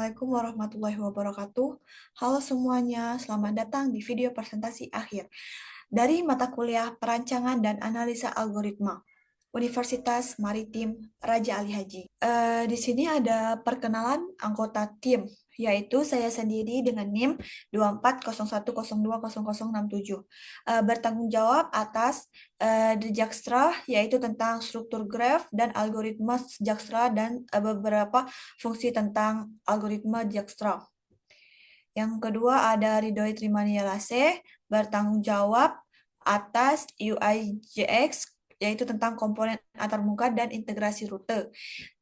Assalamualaikum warahmatullahi wabarakatuh. Halo semuanya, selamat datang di video presentasi akhir dari mata kuliah Perancangan dan Analisa Algoritma, Universitas Maritim Raja Ali Haji. Di sini ada perkenalan anggota tim, yaitu saya sendiri dengan NIM 2401020067. Bertanggung jawab atas Dijkstra, yaitu tentang struktur graf dan algoritma Dijkstra dan beberapa fungsi tentang algoritma Dijkstra. Yang kedua ada Ridhoi Trimanialase, bertanggung jawab atas UI/JX, yaitu tentang komponen antarmuka dan integrasi rute.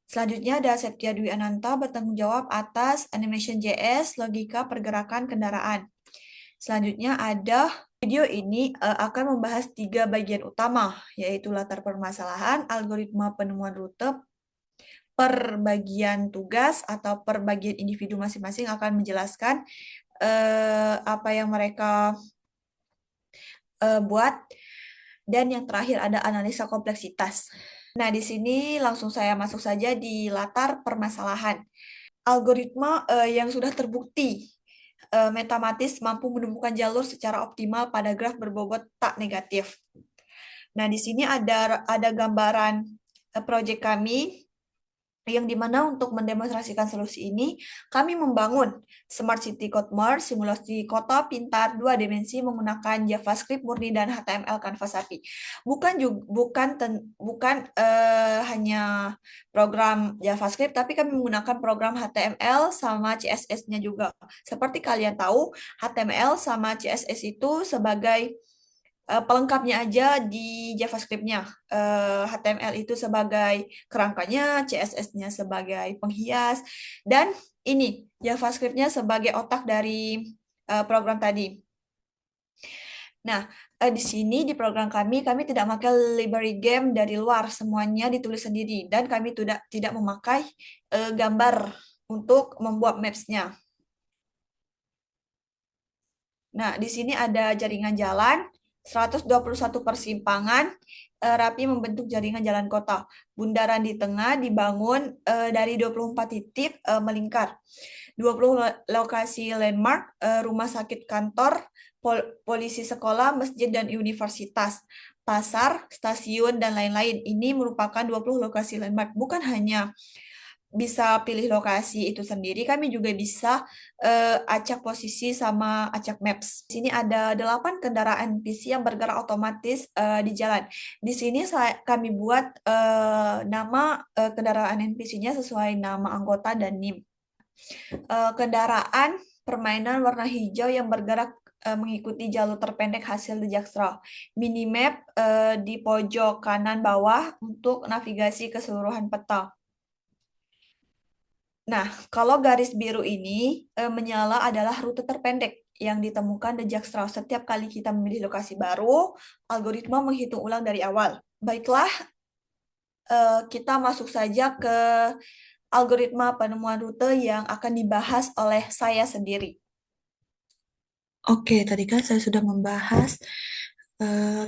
Selanjutnya ada Septia Dwi Ananta, bertanggung jawab atas Animation JS, logika pergerakan kendaraan. Selanjutnya ada video ini akan membahas 3 bagian utama, yaitu latar permasalahan, algoritma penemuan rute, per bagian tugas atau per bagian individu masing-masing akan menjelaskan apa yang mereka buat, dan yang terakhir ada analisa kompleksitas. Nah, di sini langsung saya masuk saja di latar permasalahan. Algoritma yang sudah terbukti matematis mampu menemukan jalur secara optimal pada graf berbobot tak negatif. Nah, di sini ada gambaran proyek kami, yang dimana untuk mendemonstrasikan solusi ini, kami membangun Smart City Code Merge, simulasi kota pintar 2 dimensi menggunakan JavaScript murni dan HTML Canvas API. Bukan hanya program JavaScript, tapi kami menggunakan program HTML sama CSS-nya juga. Seperti kalian tahu, HTML sama CSS itu sebagai pelengkapnya aja di JavaScript-nya. HTML itu sebagai kerangkanya, CSS-nya sebagai penghias, dan ini JavaScript-nya sebagai otak dari program tadi. Nah, di sini di program kami tidak memakai library game dari luar, semuanya ditulis sendiri, dan kami tidak memakai gambar untuk membuat maps-nya. Nah, di sini ada jaringan jalan, 121 persimpangan, rapi membentuk jaringan jalan kota. Bundaran di tengah dibangun dari 24 titik melingkar. 20 lokasi landmark, rumah sakit, kantor, polisi, sekolah, masjid, dan universitas, pasar, stasiun, dan lain-lain. Ini merupakan 20 lokasi landmark. Bukan hanya bisa pilih lokasi itu sendiri, kami juga bisa acak posisi sama acak maps. Di sini ada 8 kendaraan NPC yang bergerak otomatis di jalan. Di sini kami buat nama kendaraan NPC-nya sesuai nama anggota dan NIM. Kendaraan permainan warna hijau yang bergerak mengikuti jalur terpendek hasil Dijkstra. Minimap di pojok kanan bawah untuk navigasi keseluruhan peta. Nah, kalau garis biru ini menyala adalah rute terpendek yang ditemukan Dijkstra. Setiap kali kita memilih lokasi baru, algoritma menghitung ulang dari awal. Baiklah, kita masuk saja ke algoritma penemuan rute yang akan dibahas oleh saya sendiri. Oke, tadi kan saya sudah membahas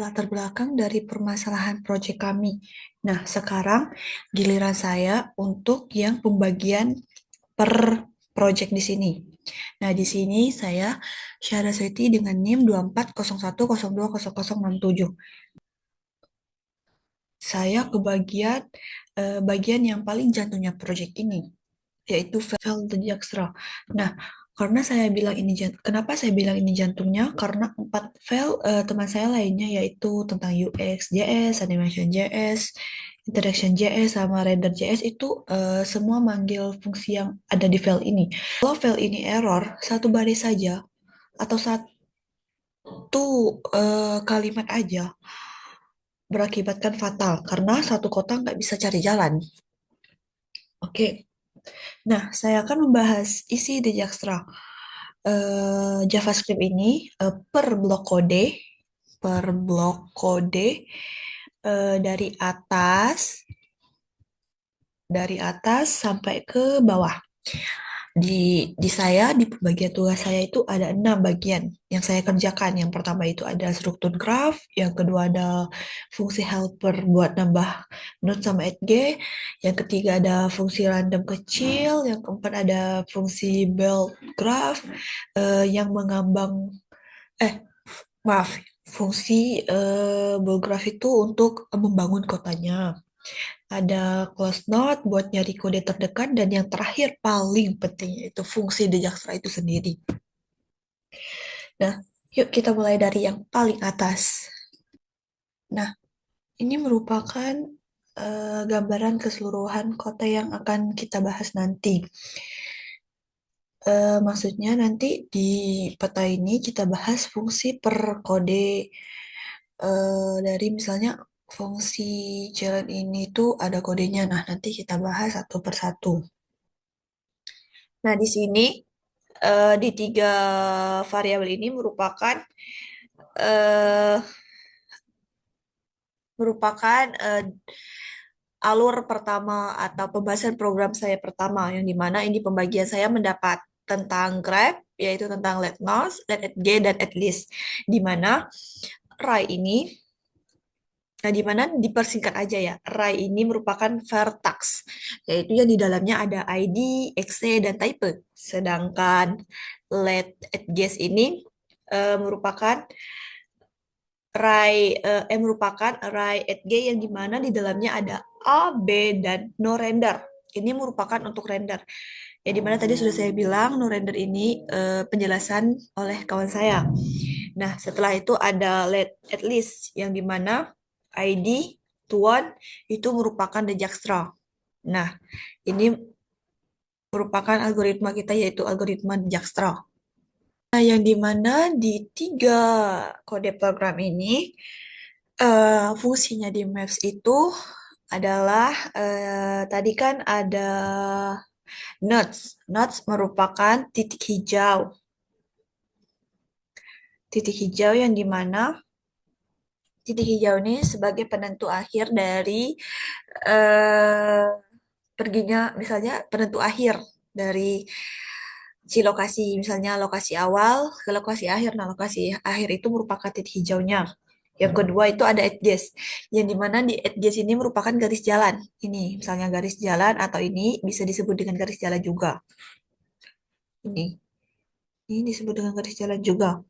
latar belakang dari permasalahan proyek kami. Nah, sekarang giliran saya untuk yang pembagian per project di sini. Nah, di sini saya Syara Seti dengan NIM 2401020067. Saya ke bagian yang paling jantungnya project ini, yaitu file Dijkstra. Nah, karena saya bilang ini kenapa saya bilang ini jantungnya? Karena 4 file teman saya lainnya, yaitu tentang UX JS, Animation JS, Interaction JS, sama Render JS itu semua manggil fungsi yang ada di file ini. Kalau file ini error, satu baris saja atau satu kalimat aja berakibatkan fatal karena satu kota nggak bisa cari jalan. Oke, nah saya akan membahas isi Dijkstra. JavaScript ini per blok kode dari atas sampai ke bawah. Di saya, di pembagian tugas saya itu ada 6 bagian yang saya kerjakan. Yang pertama itu ada struktur graph, yang kedua ada fungsi helper buat nambah node sama edge, yang ketiga ada fungsi random kecil, yang keempat ada fungsi belt graph, yang mengambang, eh maaf, fungsi belt graph itu untuk membangun kotanya. Ada close note buat nyari kode terdekat, dan yang terakhir paling penting yaitu fungsi Dijakstra itu sendiri. Nah, yuk kita mulai dari yang paling atas. Nah, ini merupakan gambaran keseluruhan kota yang akan kita bahas nanti. Maksudnya nanti di peta ini kita bahas fungsi per kode, dari misalnya fungsi jalan ini tuh ada kodenya. Nah, nanti kita bahas satu per satu. Nah, di sini di 3 variabel ini eh, merupakan alur pertama atau pembahasan program saya pertama, yang dimana ini pembagian saya mendapat tentang grab, yaitu tentang let nose, let at g, dan at least, dimana ray ini, nah, di mana dipersingkat aja ya, ray ini merupakan vertex, yaitu yang di dalamnya ada ID, exe, dan type. Sedangkan let at guess ini merupakan merupakan array at G yang dimana di dalamnya ada A, B, dan no render. Ini merupakan untuk render. Ya, dimana tadi sudah saya bilang no render ini penjelasan oleh kawan saya. Nah, setelah itu ada let at least yang dimana ID tuan itu merupakan Dijkstra. Nah, ini merupakan algoritma kita, yaitu algoritma Dijkstra. Nah, yang dimana di 3 kode program ini, fungsinya di Maps itu adalah, tadi kan ada nodes. Nodes merupakan titik hijau. Titik hijau yang dimana titik hijau ini sebagai penentu akhir dari eh, perginya, misalnya penentu akhir dari si lokasi, misalnya lokasi awal ke lokasi akhir. Nah, lokasi akhir itu merupakan titik hijaunya. Yang kedua itu ada edges, yang dimana di edges ini merupakan garis jalan. Ini misalnya garis jalan, atau ini bisa disebut dengan garis jalan juga. Ini disebut dengan garis jalan juga.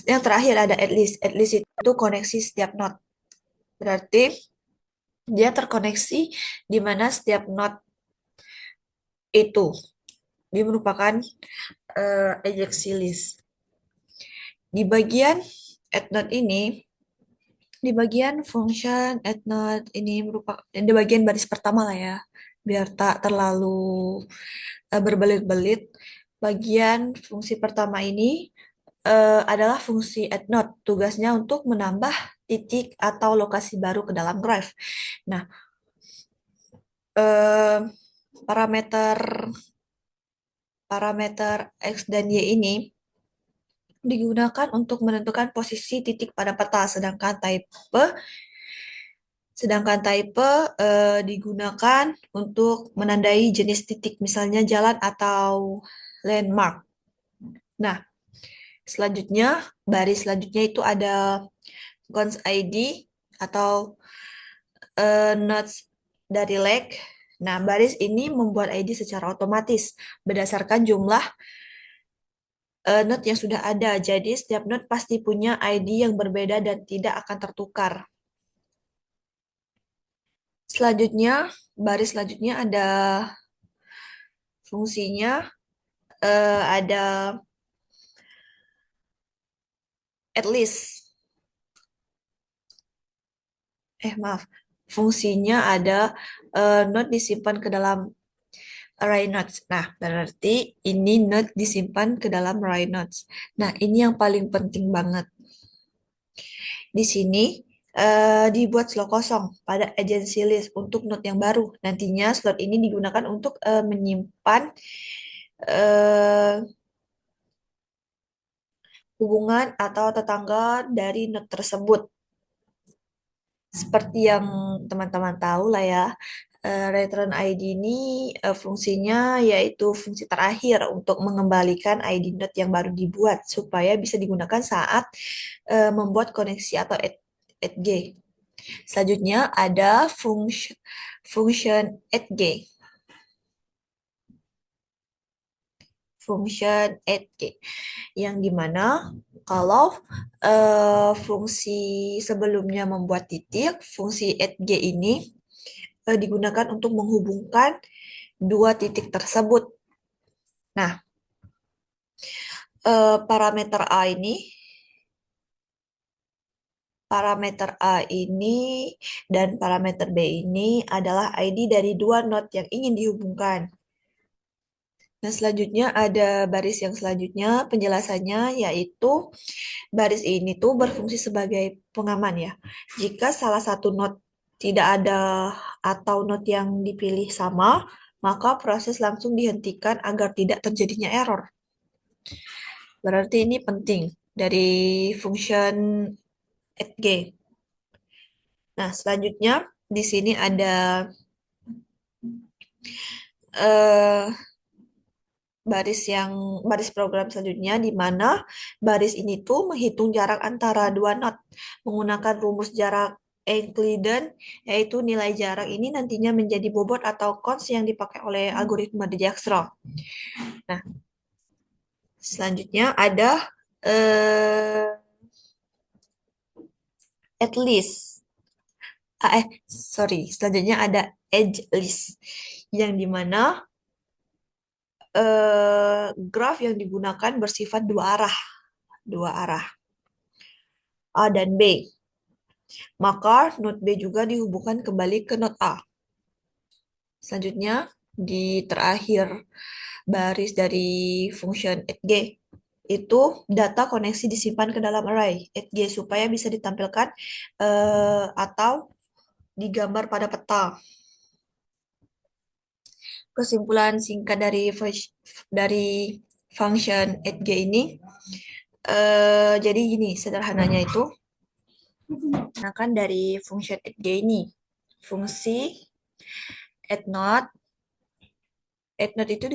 Yang terakhir ada at least. At least itu koneksi setiap node. Berarti dia terkoneksi di mana setiap node itu dia merupakan ejeksi list. Di bagian add node ini, di bagian function add node ini merupakan di bagian baris pertama lah ya, biar tak terlalu berbelit-belit. Bagian fungsi pertama ini adalah fungsi add node. Tugasnya untuk menambah titik atau lokasi baru ke dalam graph. Nah, eh, parameter parameter x dan y ini digunakan untuk menentukan posisi titik pada peta, sedangkan type digunakan untuk menandai jenis titik, misalnya jalan atau landmark. Nah, selanjutnya, baris selanjutnya itu ada cons ID atau nodes dari leg. Nah, baris ini membuat ID secara otomatis berdasarkan jumlah node yang sudah ada. Jadi, setiap node pasti punya ID yang berbeda dan tidak akan tertukar. Selanjutnya, baris selanjutnya ada fungsinya, ada at least. Maaf. Fungsinya ada node disimpan ke dalam array nodes. Nah, berarti ini node disimpan ke dalam array nodes. Nah, ini yang paling penting banget. Di sini dibuat slot kosong pada agency list untuk node yang baru. Nantinya slot ini digunakan untuk menyimpan eh, hubungan atau tetangga dari node tersebut. Seperti yang teman-teman tahu lah ya, Return ID ini fungsinya yaitu fungsi terakhir untuk mengembalikan ID node yang baru dibuat supaya bisa digunakan saat membuat koneksi atau add-G. Selanjutnya ada function add-G. Function add-G yang dimana kalau fungsi sebelumnya membuat titik, fungsi add-G ini digunakan untuk menghubungkan dua titik tersebut. Nah, parameter A ini, parameter A ini dan parameter B ini adalah ID dari dua node yang ingin dihubungkan. Nah, selanjutnya ada baris yang selanjutnya penjelasannya yaitu baris ini tuh berfungsi sebagai pengaman ya. Jika salah satu node tidak ada atau node yang dipilih sama, maka proses langsung dihentikan agar tidak terjadinya error. Berarti ini penting dari function add-G. Nah, selanjutnya di sini ada eh, baris program selanjutnya di mana baris ini tuh menghitung jarak antara dua node menggunakan rumus jarak Euclidean, yaitu nilai jarak ini nantinya menjadi bobot atau cons yang dipakai oleh algoritma Dijkstra. Nah, selanjutnya ada eh, at least. Selanjutnya ada edge list yang dimana graf yang digunakan bersifat dua arah A dan B. Maka node B juga dihubungkan kembali ke node A. Selanjutnya di terakhir baris dari function add_G itu data koneksi disimpan ke dalam array add_G supaya bisa ditampilkan atau digambar pada peta. Kesimpulan singkat dari function add_G ini, jadi gini sederhananya itu, gunakan dari function add_G ini, fungsi add_node. Add_node itu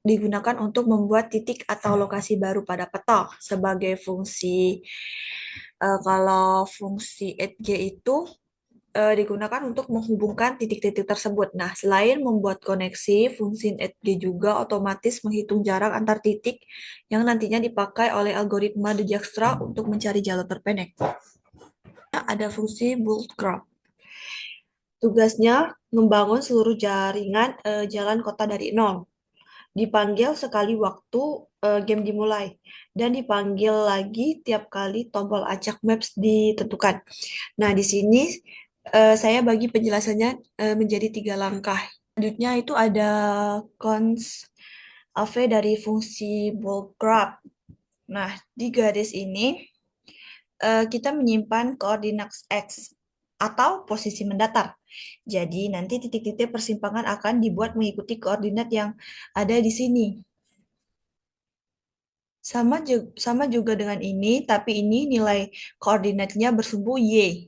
digunakan untuk membuat titik atau lokasi baru pada peta sebagai fungsi. Kalau fungsi add_G itu digunakan untuk menghubungkan titik-titik tersebut. Nah, selain membuat koneksi, fungsi add_G juga otomatis menghitung jarak antar titik yang nantinya dipakai oleh algoritma Dijkstra untuk mencari jalur terpendek. Ada fungsi bootstrap. Graph. Tugasnya membangun seluruh jaringan jalan kota dari nol. Dipanggil sekali waktu game dimulai dan dipanggil lagi tiap kali tombol acak maps ditentukan. Nah, di sini saya bagi penjelasannya menjadi 3 langkah. Selanjutnya itu ada cons AV dari fungsi bulk graph. Nah, di garis ini kita menyimpan koordinat X atau posisi mendatar. Jadi nanti titik-titik persimpangan akan dibuat mengikuti koordinat yang ada di sini. Sama juga dengan ini, tapi ini nilai koordinatnya bersumbu Y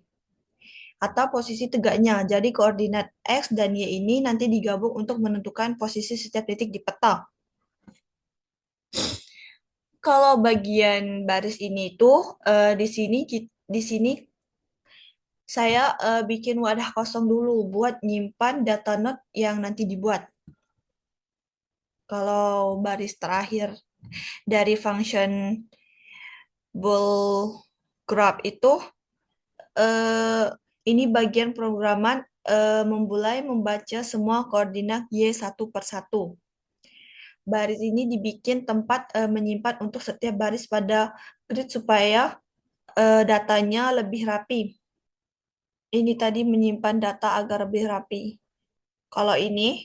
atau posisi tegaknya. Jadi koordinat X dan Y ini nanti digabung untuk menentukan posisi setiap titik di peta. Kalau bagian baris ini tuh di sini saya bikin wadah kosong dulu buat nyimpan data node yang nanti dibuat. Kalau baris terakhir dari function bool graph itu eh, ini bagian programan memulai membaca semua koordinat Y satu per satu. Baris ini dibikin tempat menyimpan untuk setiap baris pada grid supaya datanya lebih rapi. Ini tadi menyimpan data agar lebih rapi. Kalau ini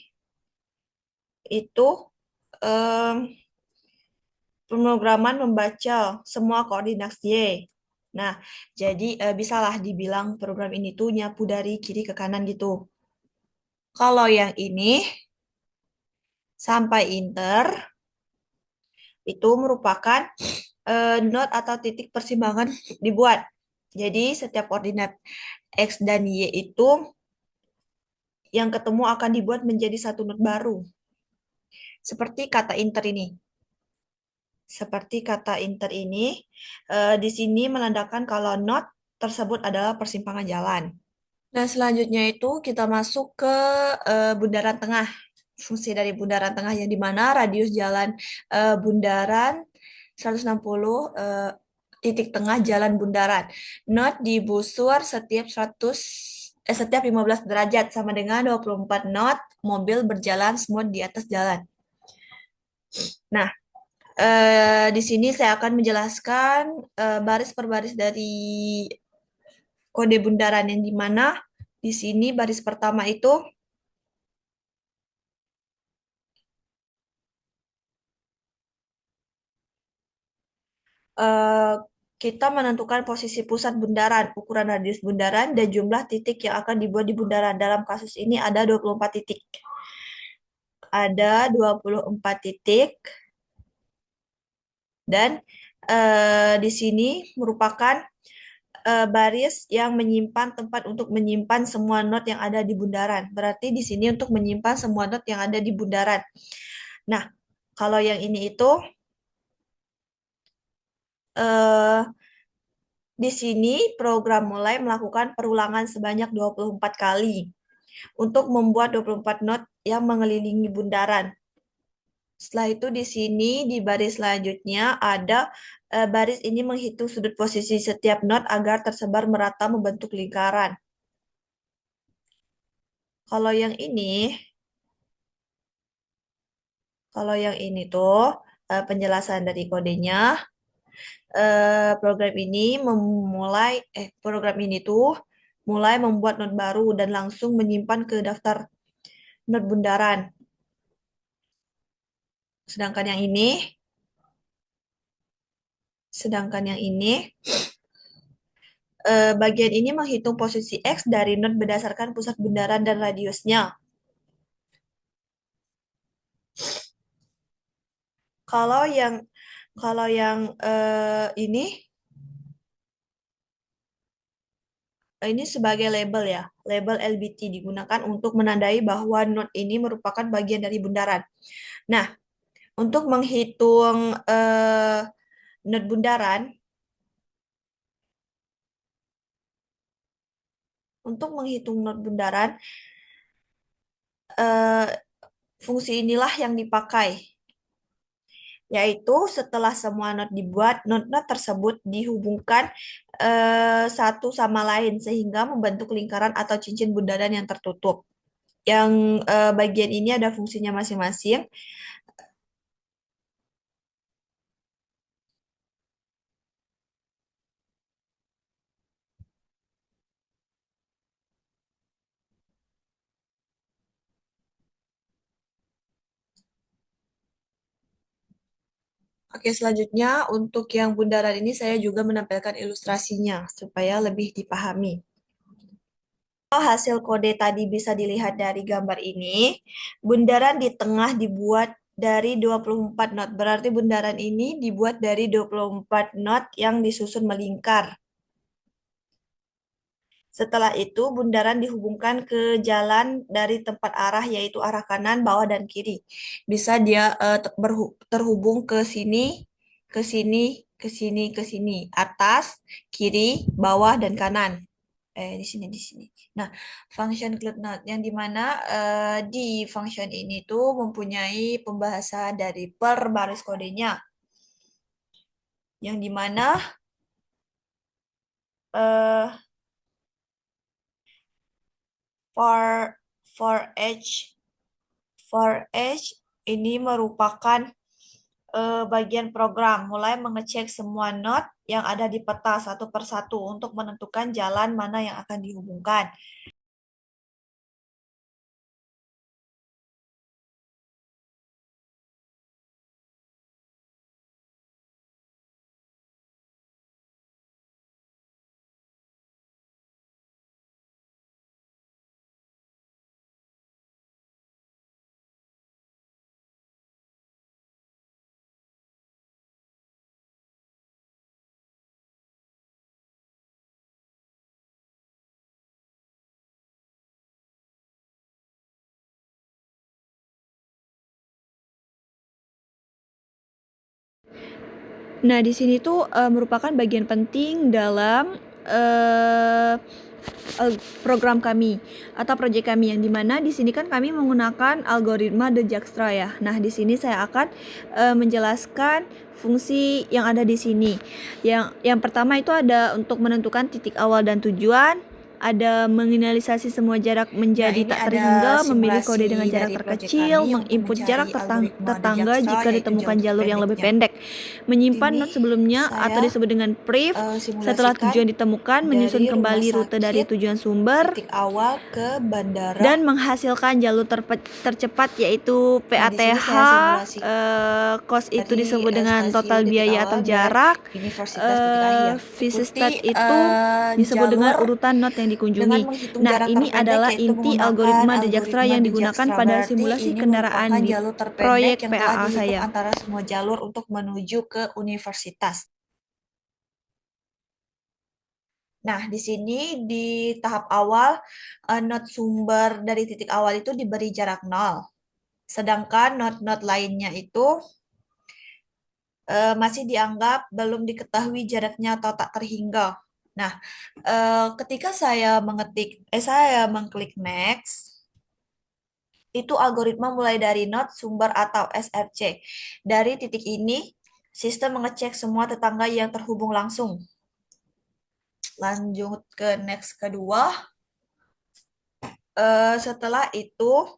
itu pemrograman membaca semua koordinat Y. Nah, jadi bisalah dibilang program ini tuh nyapu dari kiri ke kanan gitu. Kalau yang ini sampai inter itu merupakan node atau titik persimpangan dibuat. Jadi setiap koordinat X dan Y itu yang ketemu akan dibuat menjadi satu not baru. Seperti kata inter ini. Seperti kata inter ini, di sini menandakan kalau not tersebut adalah persimpangan jalan. Nah, selanjutnya itu kita masuk ke bundaran tengah. Fungsi dari bundaran tengah yang di mana radius jalan bundaran 160 titik tengah jalan bundaran. Not digusur setiap 15 derajat sama dengan 24 knot mobil berjalan smooth di atas jalan. Nah, di sini saya akan menjelaskan baris per baris dari kode bundaran yang di mana di sini baris pertama itu eh, kita menentukan posisi pusat bundaran, ukuran radius bundaran, dan jumlah titik yang akan dibuat di bundaran. Dalam kasus ini ada 24 titik. Ada 24 titik, dan di sini merupakan baris yang menyimpan tempat untuk menyimpan semua not yang ada di bundaran. Berarti di sini untuk menyimpan semua not yang ada di bundaran. Nah, kalau yang ini itu eh, di sini program mulai melakukan perulangan sebanyak 24 kali untuk membuat 24 not yang mengelilingi bundaran. Setelah itu di sini di baris selanjutnya ada baris ini menghitung sudut posisi setiap not agar tersebar merata membentuk lingkaran. Kalau yang ini, kalau yang ini tuh penjelasan dari kodenya. Program ini program ini tuh mulai membuat not baru dan langsung menyimpan ke daftar not bundaran. Sedangkan yang ini, sedangkan yang ini bagian ini menghitung posisi X dari not berdasarkan pusat bundaran dan radiusnya. Kalau yang kalau yang ini sebagai label ya, label LBT digunakan untuk menandai bahwa not ini merupakan bagian dari bundaran. Nah, untuk menghitung not bundaran, untuk menghitung not bundaran, eh, fungsi inilah yang dipakai, yaitu setelah semua not dibuat, not-not tersebut dihubungkan satu sama lain sehingga membentuk lingkaran atau cincin bundaran yang tertutup. Yang bagian ini ada fungsinya masing-masing. Oke, selanjutnya untuk yang bundaran ini saya juga menampilkan ilustrasinya supaya lebih dipahami. Kalau hasil kode tadi bisa dilihat dari gambar ini, bundaran di tengah dibuat dari 24 not. Berarti bundaran ini dibuat dari 24 not yang disusun melingkar. Setelah itu, bundaran dihubungkan ke jalan dari tempat arah, yaitu arah kanan, bawah, dan kiri. Bisa dia terhubung ke sini, ke sini, ke sini, ke sini. Atas, kiri, bawah, dan kanan. Di sini. Nah, function include note yang dimana di function ini tuh mempunyai pembahasan dari per baris kodenya, yang dimana eh, for for each for each ini merupakan bagian program mulai mengecek semua not yang ada di peta satu persatu untuk menentukan jalan mana yang akan dihubungkan. Nah, di sini tuh merupakan bagian penting dalam eh, program kami atau proyek kami yang dimana di sini kan kami menggunakan algoritma Dijkstra ya. Nah, di sini saya akan menjelaskan fungsi yang ada di sini. Yang pertama itu ada untuk menentukan titik awal dan tujuan, ada menginisialisasi semua jarak Nah, menjadi ini tak ada terhingga, memilih kode dengan simulasi jarak dari proyek kami terkecil, untuk menginput mencari jarak algoritma tetangga Dijkstra, jika yaitu ditemukan jalur jalur yang lebih terpendeknya. pendek, menyimpan Ini not sebelumnya atau saya disebut dengan priv. Setelah simulasikan tujuan ditemukan, menyusun dari rumah kembali rute dari sakit tujuan sumber titik awal ke bandara. dan menghasilkan jalur tercepat yaitu Nah, di sini PATH. saya simulasi Cost itu dari disebut dengan total stasiun titik biaya atau awal dan jarak. universitas titik akhir. Visit stat Ikuti itu disebut dengan jalur urutan not yang dengan dikunjungi. menghitung Nah, jarak ini terpendek, adalah yaitu inti menggunakan algoritma Dijkstra algoritma yang digunakan Dijkstra. pada Berarti simulasi ini merupakan kendaraan di jalur terpendek proyek yang telah PAA dihitung saya. antara semua jalur untuk menuju ke universitas. Nah, di sini di tahap awal, not sumber dari titik awal itu diberi jarak 0. Sedangkan not-not lainnya itu masih dianggap belum diketahui jaraknya atau tak terhingga. Nah, ketika saya mengklik next, itu algoritma mulai dari not, sumber, atau SRC. Dari titik ini, sistem mengecek semua tetangga yang terhubung langsung. Lanjut ke next kedua. Setelah itu,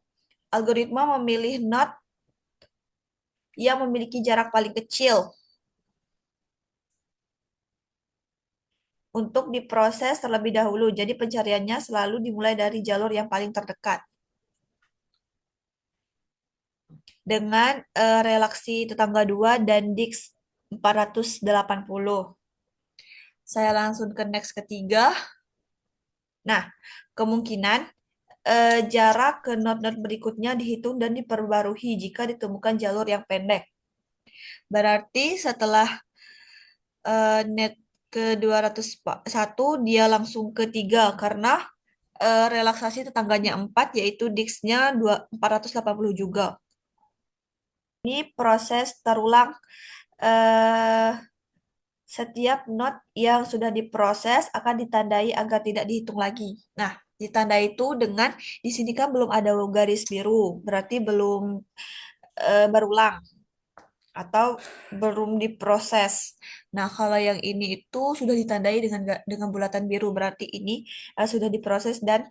algoritma memilih not yang memiliki jarak paling kecil untuk diproses terlebih dahulu. Jadi pencariannya selalu dimulai dari jalur yang paling terdekat. Dengan relaksi tetangga 2 dan Dix 480. Saya langsung ke next ketiga. Nah, kemungkinan jarak ke node-node berikutnya dihitung dan diperbarui jika ditemukan jalur yang pendek. Berarti setelah net ke 201 dia langsung ke 3 karena relaksasi tetangganya 4 yaitu Dix-nya 480 juga. Ini proses terulang eh, setiap not yang sudah diproses akan ditandai agar tidak dihitung lagi. Nah, ditandai itu dengan di sini kan belum ada garis biru, berarti belum berulang atau belum diproses. Nah, kalau yang ini itu sudah ditandai dengan bulatan biru, berarti ini sudah diproses dan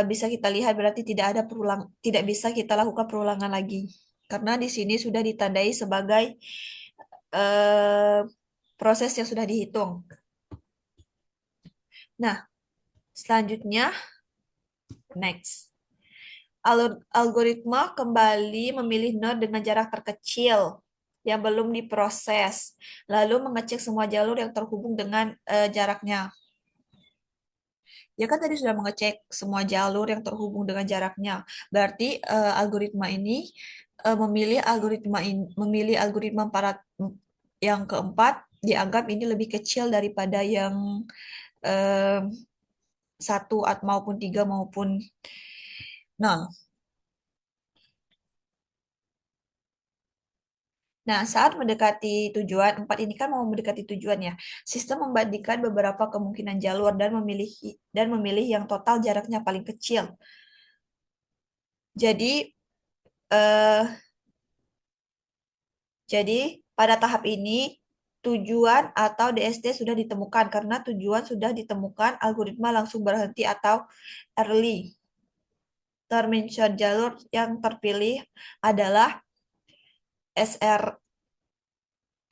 bisa kita lihat berarti tidak bisa kita lakukan perulangan lagi. Karena di sini sudah ditandai sebagai eh, proses yang sudah dihitung. Nah, selanjutnya next. Algoritma kembali memilih node dengan jarak terkecil yang belum diproses, lalu mengecek semua jalur yang terhubung dengan jaraknya. Ya kan tadi sudah mengecek semua jalur yang terhubung dengan jaraknya. Berarti algoritma ini memilih algoritma yang keempat dianggap ini lebih kecil daripada yang eh, satu maupun tiga maupun nah. Nah, saat mendekati tujuan, empat ini kan mau mendekati tujuan ya. Sistem membandingkan beberapa kemungkinan jalur dan memilih yang total jaraknya paling kecil. Jadi eh, jadi pada tahap ini tujuan atau DST sudah ditemukan karena tujuan sudah ditemukan, algoritma langsung berhenti atau early. Termention jalur yang terpilih adalah SR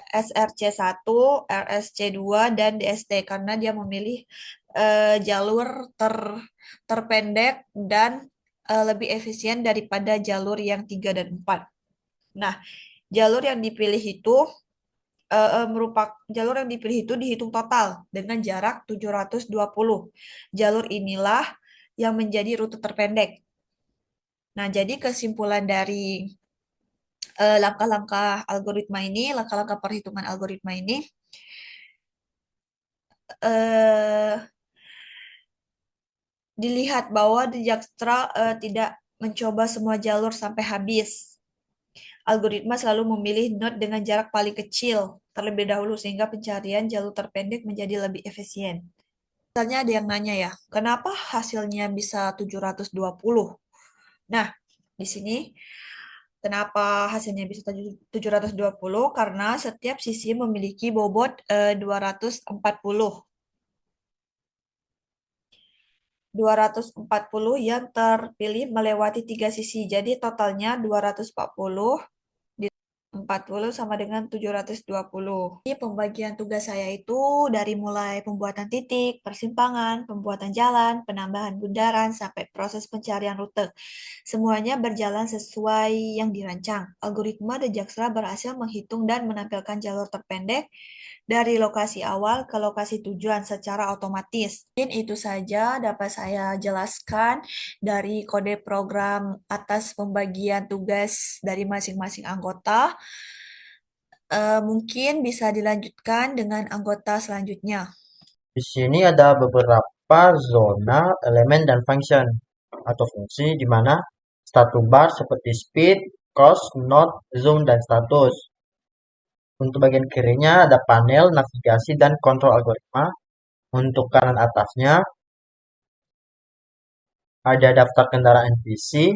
SRC1, RSC2, dan DST karena dia memilih jalur terpendek dan lebih efisien daripada jalur yang 3 dan 4. Nah, jalur yang dipilih itu dihitung total dengan jarak 720. Jalur inilah yang menjadi rute terpendek. Nah, jadi kesimpulan dari langkah-langkah perhitungan algoritma ini, eh, dilihat bahwa Dijkstra tidak mencoba semua jalur sampai habis. Algoritma selalu memilih node dengan jarak paling kecil terlebih dahulu sehingga pencarian jalur terpendek menjadi lebih efisien. Misalnya ada yang nanya ya, kenapa hasilnya bisa 720? Nah, di sini kenapa hasilnya bisa 720? Karena setiap sisi memiliki bobot 240. 240 yang terpilih melewati tiga sisi. Jadi totalnya 240 40 sama dengan 720. Jadi pembagian tugas saya itu dari mulai pembuatan titik, persimpangan, pembuatan jalan, penambahan bundaran, sampai proses pencarian rute. Semuanya berjalan sesuai yang dirancang. Algoritma Dejakstra berhasil menghitung dan menampilkan jalur terpendek dari lokasi awal ke lokasi tujuan secara otomatis. Mungkin itu saja dapat saya jelaskan dari kode program atas pembagian tugas dari masing-masing anggota. Mungkin bisa dilanjutkan dengan anggota selanjutnya. Di sini ada beberapa zona, elemen, dan function atau fungsi di mana status bar seperti speed, cost, node, zoom, dan status. Untuk bagian kirinya ada panel, navigasi, dan kontrol algoritma. Untuk kanan atasnya ada daftar kendaraan NPC.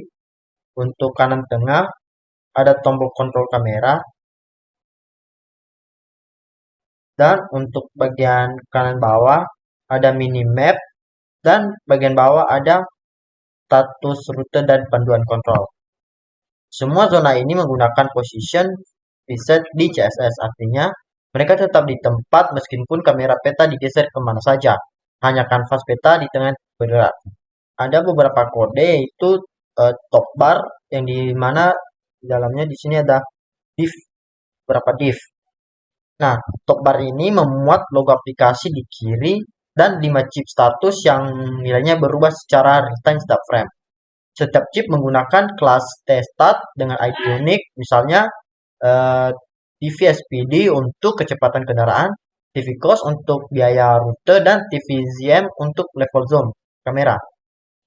Untuk kanan tengah ada tombol kontrol kamera. Dan untuk bagian kanan bawah ada minimap. Dan bagian bawah ada status rute dan panduan kontrol. Semua zona ini menggunakan position preset di CSS, artinya mereka tetap di tempat meskipun kamera peta digeser kemana saja. Hanya kanvas peta di tengah bergerak. Ada beberapa kode yaitu top bar yang di mana di dalamnya di sini ada div, beberapa div. Nah, top bar ini memuat logo aplikasi di kiri dan 5 chip status yang nilainya berubah secara real-time setiap frame. Setiap chip menggunakan kelas tstat dengan ID unik, misalnya TVSPD untuk kecepatan kendaraan, TVCost untuk biaya rute, dan TVZM untuk level zoom kamera.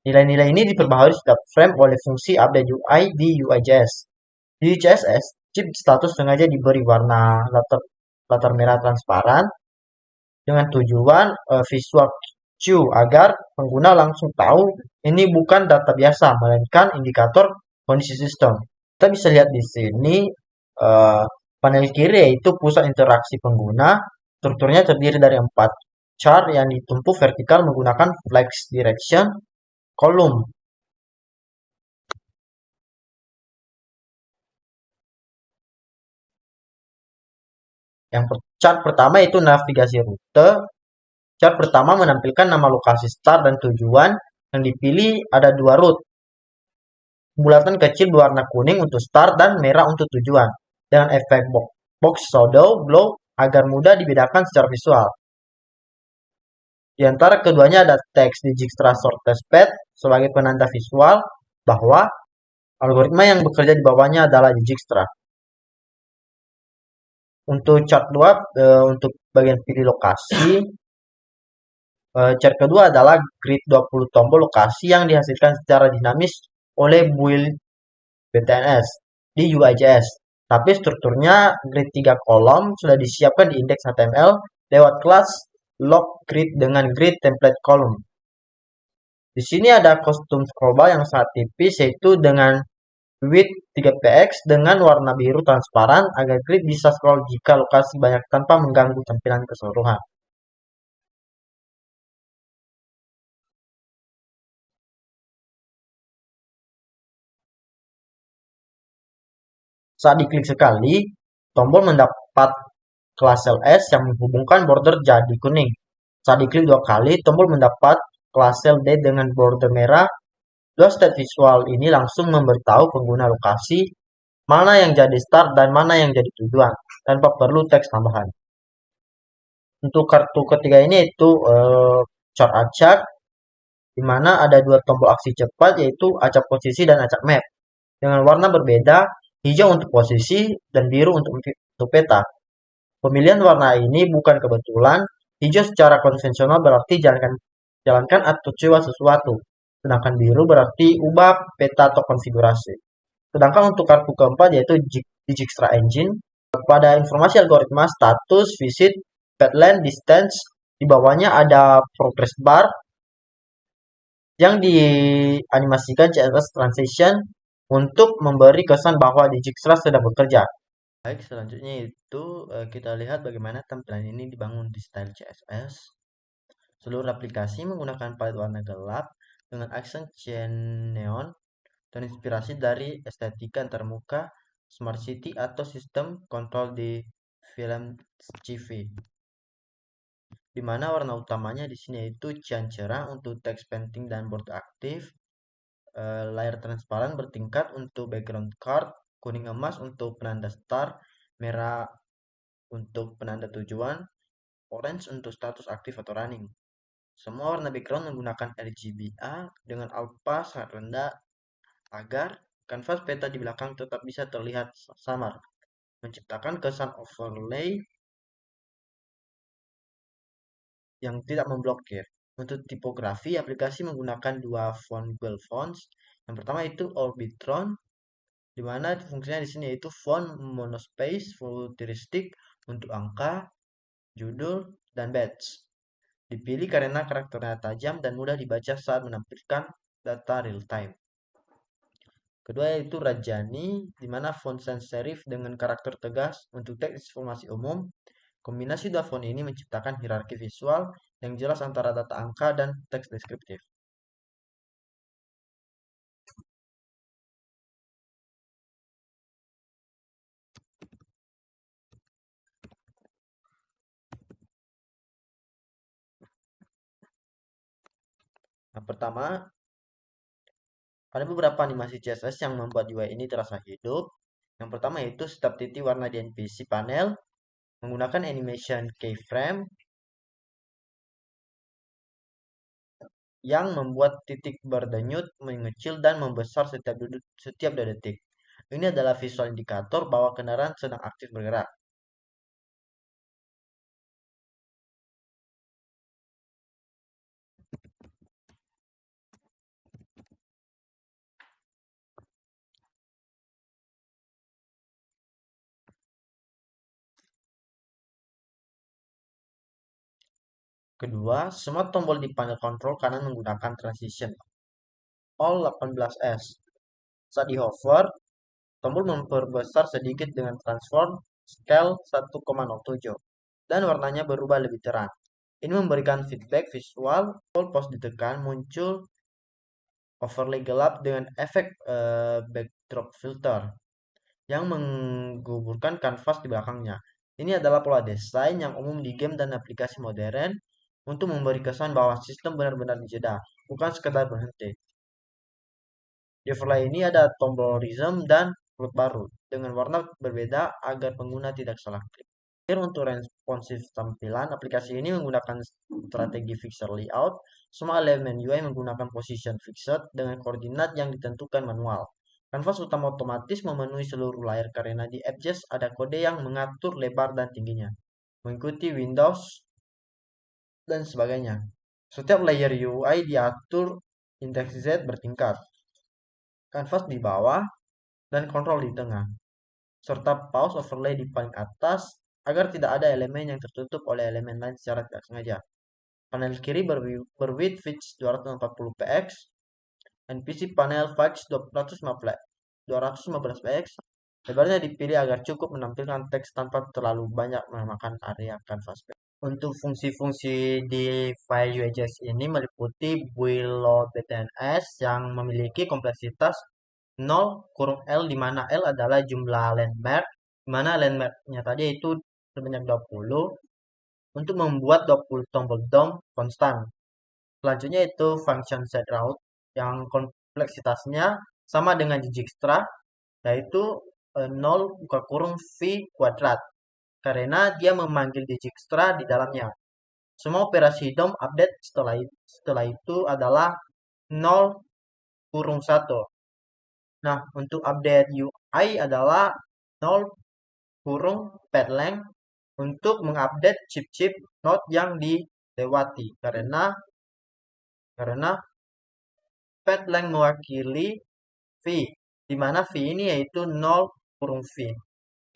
Nilai-nilai ini diperbaharui setiap frame oleh fungsi update UI di UI.js. Di CSS, chip status sengaja diberi warna latar merah transparan dengan tujuan visual cue agar pengguna langsung tahu ini bukan data biasa melainkan indikator kondisi sistem. Kita bisa lihat di sini panel kiri yaitu pusat interaksi pengguna. Strukturnya terdiri dari 4 chart yang ditumpu vertikal menggunakan flex direction column. Yang chart pertama itu navigasi rute. Chart pertama menampilkan nama lokasi start dan tujuan. Yang dipilih ada 2 route. Bulatan kecil berwarna kuning untuk start dan merah untuk tujuan. Dengan efek box shadow glow agar mudah dibedakan secara visual. Di antara keduanya ada teks Dijkstra Shortest Path sebagai penanda visual bahwa algoritma yang bekerja di bawahnya adalah Dijkstra. Untuk chart 2, untuk bagian pilih lokasi, chart kedua adalah grid 20 tombol lokasi yang dihasilkan secara dinamis oleh build BTNS di UI.js. Tapi strukturnya grid 3 kolom sudah disiapkan di indeks HTML lewat kelas logGrid dengan grid template column. Di sini ada kostum scrollbar yang sangat tipis yaitu dengan width 3px dengan warna biru transparan agar grid bisa scroll jika lokasi banyak tanpa mengganggu tampilan keseluruhan. Saat diklik sekali, tombol mendapat kelas ls yang menghubungkan border jadi kuning. Saat diklik 2 kali, tombol mendapat kelas LD dengan border merah. 2 state visual ini langsung memberitahu pengguna lokasi mana yang jadi start dan mana yang jadi tujuan tanpa perlu teks tambahan. Untuk kartu ketiga ini itu chart acak, di mana ada 2 tombol aksi cepat yaitu acak posisi dan acak map dengan warna berbeda, hijau untuk posisi dan biru untuk peta. Pemilihan warna ini bukan kebetulan. Hijau secara konvensional berarti jalankan atau coba sesuatu, sedangkan biru berarti ubah peta atau konfigurasi. Sedangkan untuk kartu keempat yaitu Dijkstra Engine. Pada informasi algoritma status, visit, pathLength, distance, di bawahnya ada progress bar yang dianimasikan CSS Transition untuk memberi kesan bahwa Dijkstra sedang bekerja. Baik, selanjutnya itu kita lihat bagaimana tampilan ini dibangun di style CSS. Seluruh aplikasi menggunakan palet warna gelap dengan aksen neon terinspirasi dari estetika antarmuka Smart City atau sistem kontrol di film sci-fi. Di mana warna utamanya di sini yaitu cyan cerah untuk teks painting dan border aktif, layar transparan bertingkat untuk background card, kuning emas untuk penanda start, merah untuk penanda tujuan, orange untuk status aktif atau running. Semua warna background menggunakan RGBA dengan alpha sangat rendah agar kanvas peta di belakang tetap bisa terlihat samar, menciptakan kesan overlay yang tidak memblokir. Untuk tipografi, aplikasi menggunakan dua font Google Fonts. Yang pertama itu Orbitron, di mana fungsinya di sini yaitu font monospace futuristik untuk angka, judul, dan badge. Dipilih karena karakternya tajam dan mudah dibaca saat menampilkan data real time. Kedua yaitu Rajani, di mana font sans serif dengan karakter tegas untuk teks informasi umum. Kombinasi dua font ini menciptakan hierarki visual yang jelas antara data angka dan teks deskriptif. Nah, pertama, ada beberapa animasi CSS yang membuat UI ini terasa hidup. Yang pertama yaitu setiap titik warna di NPC panel menggunakan animation keyframe yang membuat titik berdenyut, mengecil, dan membesar setiap 2 detik. Ini adalah visual indikator bahwa kendaraan sedang aktif bergerak. Kedua, semua tombol di panel kontrol kanan menggunakan transition all 18S. Saat di hover, tombol memperbesar sedikit dengan transform scale 1,07 dan warnanya berubah lebih terang. Ini memberikan feedback visual. Pas ditekan muncul overlay gelap dengan efek backdrop filter yang menggugurkan kanvas di belakangnya. Ini adalah pola desain yang umum di game dan aplikasi modern untuk memberi kesan bahwa sistem benar-benar dijeda, bukan sekadar berhenti. Di overlay ini ada tombol rhythm dan float baru dengan warna berbeda agar pengguna tidak salah klik. Untuk responsif tampilan, aplikasi ini menggunakan strategi fixer layout. Semua elemen UI menggunakan position fixed dengan koordinat yang ditentukan manual. Kanvas utama otomatis memenuhi seluruh layar karena di edges ada kode yang mengatur lebar dan tingginya, mengikuti Windows dan sebagainya. Setiap layer UI diatur indeks Z bertingkat, kanvas di bawah, dan kontrol di tengah, serta pause overlay di paling atas agar tidak ada elemen yang tertutup oleh elemen lain secara tidak sengaja. Panel kiri berwidth fix 240px, NPC panel fix 215px. Lebarnya dipilih agar cukup menampilkan teks tanpa terlalu banyak memakan area kanvas. Untuk fungsi-fungsi di file UIJS ini meliputi build btns yang memiliki kompleksitas 0 L, di mana L adalah jumlah landmark, di mana landmarknya tadi itu sebanyak 20 untuk membuat 20 tombol DOM konstan. Selanjutnya itu function setRoute yang kompleksitasnya sama dengan Dijkstra, yaitu 0 buka kurung V kuadrat, karena dia memanggil Dijkstra di dalamnya. Semua operasi DOM update setelah itu adalah 0 kurung 1. Nah, untuk update UI adalah 0 kurung pathLength untuk mengupdate chip-chip node yang dilewati, karena pathLength mewakili V, di mana V ini yaitu 0 kurung V.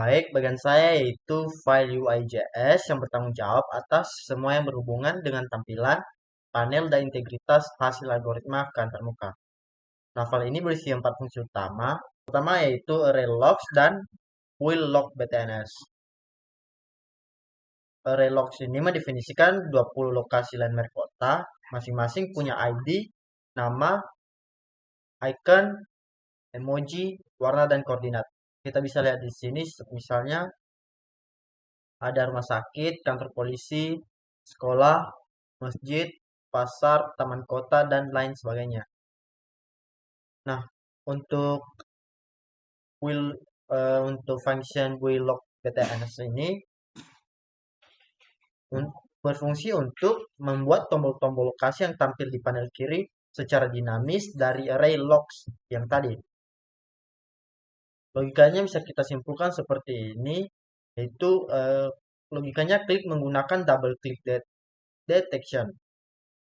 Baik, bagian saya yaitu file UI.js yang bertanggung jawab atas semua yang berhubungan dengan tampilan, panel, dan integritas hasil algoritma ke antar muka. Nah, file ini berisi 4 fungsi utama. Pertama yaitu ArrayLogs dan WillLogBTNS. ArrayLogs ini mendefinisikan 20 lokasi landmark kota, masing-masing punya ID, nama, icon, emoji, warna, dan koordinat. Kita bisa lihat di sini, misalnya ada rumah sakit, kantor polisi, sekolah, masjid, pasar, taman kota, dan lain sebagainya. Nah, untuk will untuk function WillLogBTNS ini berfungsi untuk membuat tombol-tombol lokasi yang tampil di panel kiri secara dinamis dari array logs yang tadi. Logikanya bisa kita simpulkan seperti ini, yaitu logikanya klik menggunakan double click detection.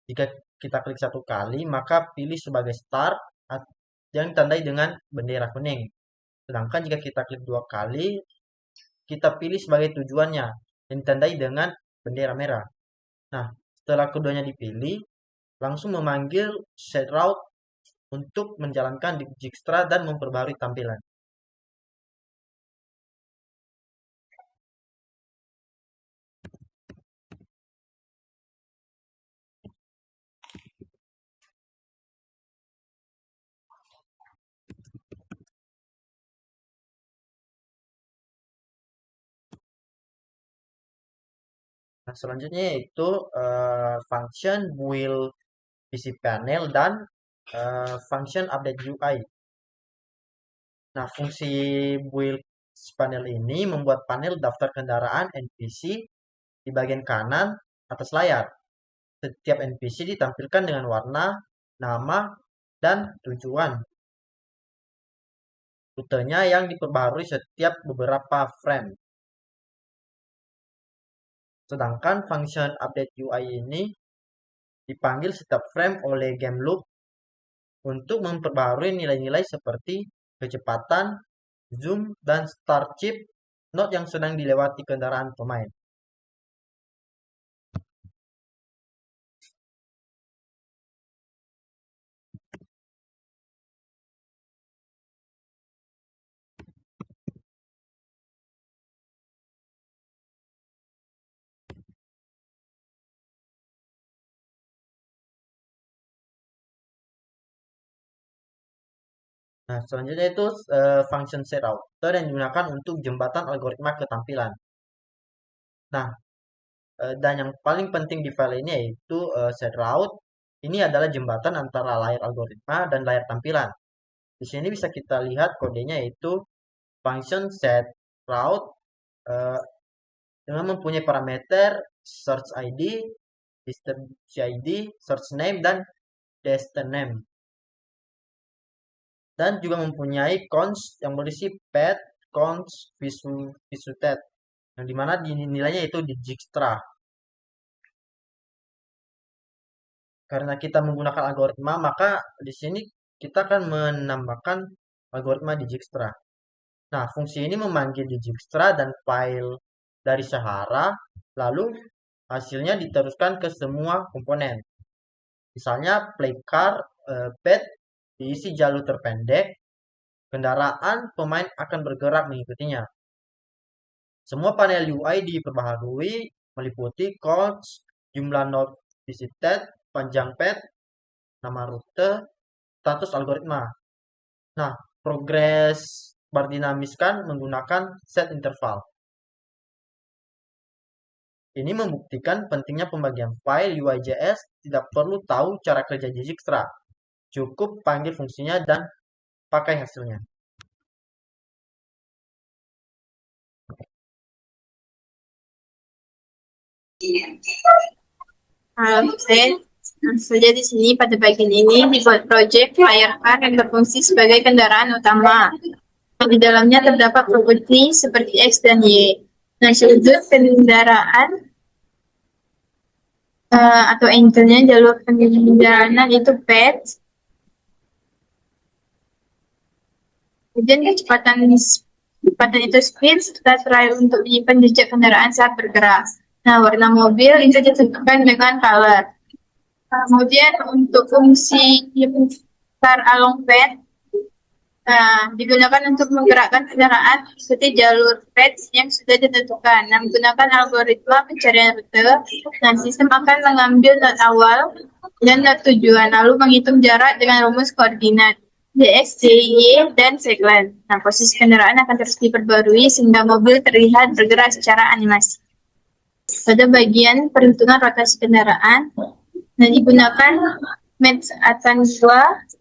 Jika kita klik satu kali, maka pilih sebagai start yang ditandai dengan bendera kuning. Sedangkan jika kita klik 2 kali, kita pilih sebagai tujuannya yang ditandai dengan bendera merah. Nah, setelah keduanya dipilih, langsung memanggil setRoute untuk menjalankan Dijkstra dan memperbarui tampilan. Nah, selanjutnya yaitu function build PC panel dan function update UI. Nah, fungsi build panel ini membuat panel daftar kendaraan NPC di bagian kanan atas layar. Setiap NPC ditampilkan dengan warna, nama, dan tujuan. Rutenya yang diperbarui setiap beberapa frame. Sedangkan function update UI ini dipanggil setiap frame oleh game loop untuk memperbarui nilai-nilai seperti kecepatan, zoom, dan start chip node yang sedang dilewati kendaraan pemain. Nah, selanjutnya itu function setRouter yang digunakan untuk jembatan algoritma ketampilan. Nah, dan yang paling penting di file ini yaitu setRoute. Ini adalah jembatan antara layar algoritma dan layar tampilan. Di sini bisa kita lihat kodenya yaitu function setRoute dengan mempunyai parameter search ID, distribusi ID, search name, dan destination name. Dan juga mempunyai const yang berisi path, const, visited, yang dimana nilainya itu di Dijkstra. Karena kita menggunakan algoritma, maka di sini kita akan menambahkan algoritma di Dijkstra. Nah, fungsi ini memanggil di Dijkstra dan file dari Sahara, lalu hasilnya diteruskan ke semua komponen. Misalnya play car, path diisi jalur terpendek, kendaraan pemain akan bergerak mengikutinya. Semua panel UI diperbaharui meliputi codes, jumlah node visited, panjang path, nama rute, status algoritma. Nah, progres berdinamiskan menggunakan set interval. Ini membuktikan pentingnya pembagian file UI.js tidak perlu tahu cara kerja Dijkstra. Cukup panggil fungsinya dan pakai hasilnya. Saya langsung saja di sini pada bagian ini dibuat project Firecar yang berfungsi sebagai kendaraan utama. Di dalamnya terdapat properti seperti X dan Y. Nah, sudut kendaraan atau angle-nya jalur kendaraan itu path. Kemudian kecepatan Button itu speed serta trial untuk menyimpan jejak kendaraan saat bergerak. Nah, warna mobil itu ditentukan dengan color. Kemudian untuk fungsi putar along path, digunakan untuk menggerakkan kendaraan seperti jalur path yang sudah ditentukan. Nah, menggunakan algoritma pencarian rute, nah sistem akan mengambil not awal dan not tujuan, lalu menghitung jarak dengan rumus koordinat Dx, Dy, Y, dan seglen. Nah, posisi kendaraan akan terus diperbarui sehingga mobil terlihat bergerak secara animasi. Pada bagian perhitungan rotasi kendaraan, nah digunakan Maps Atan 2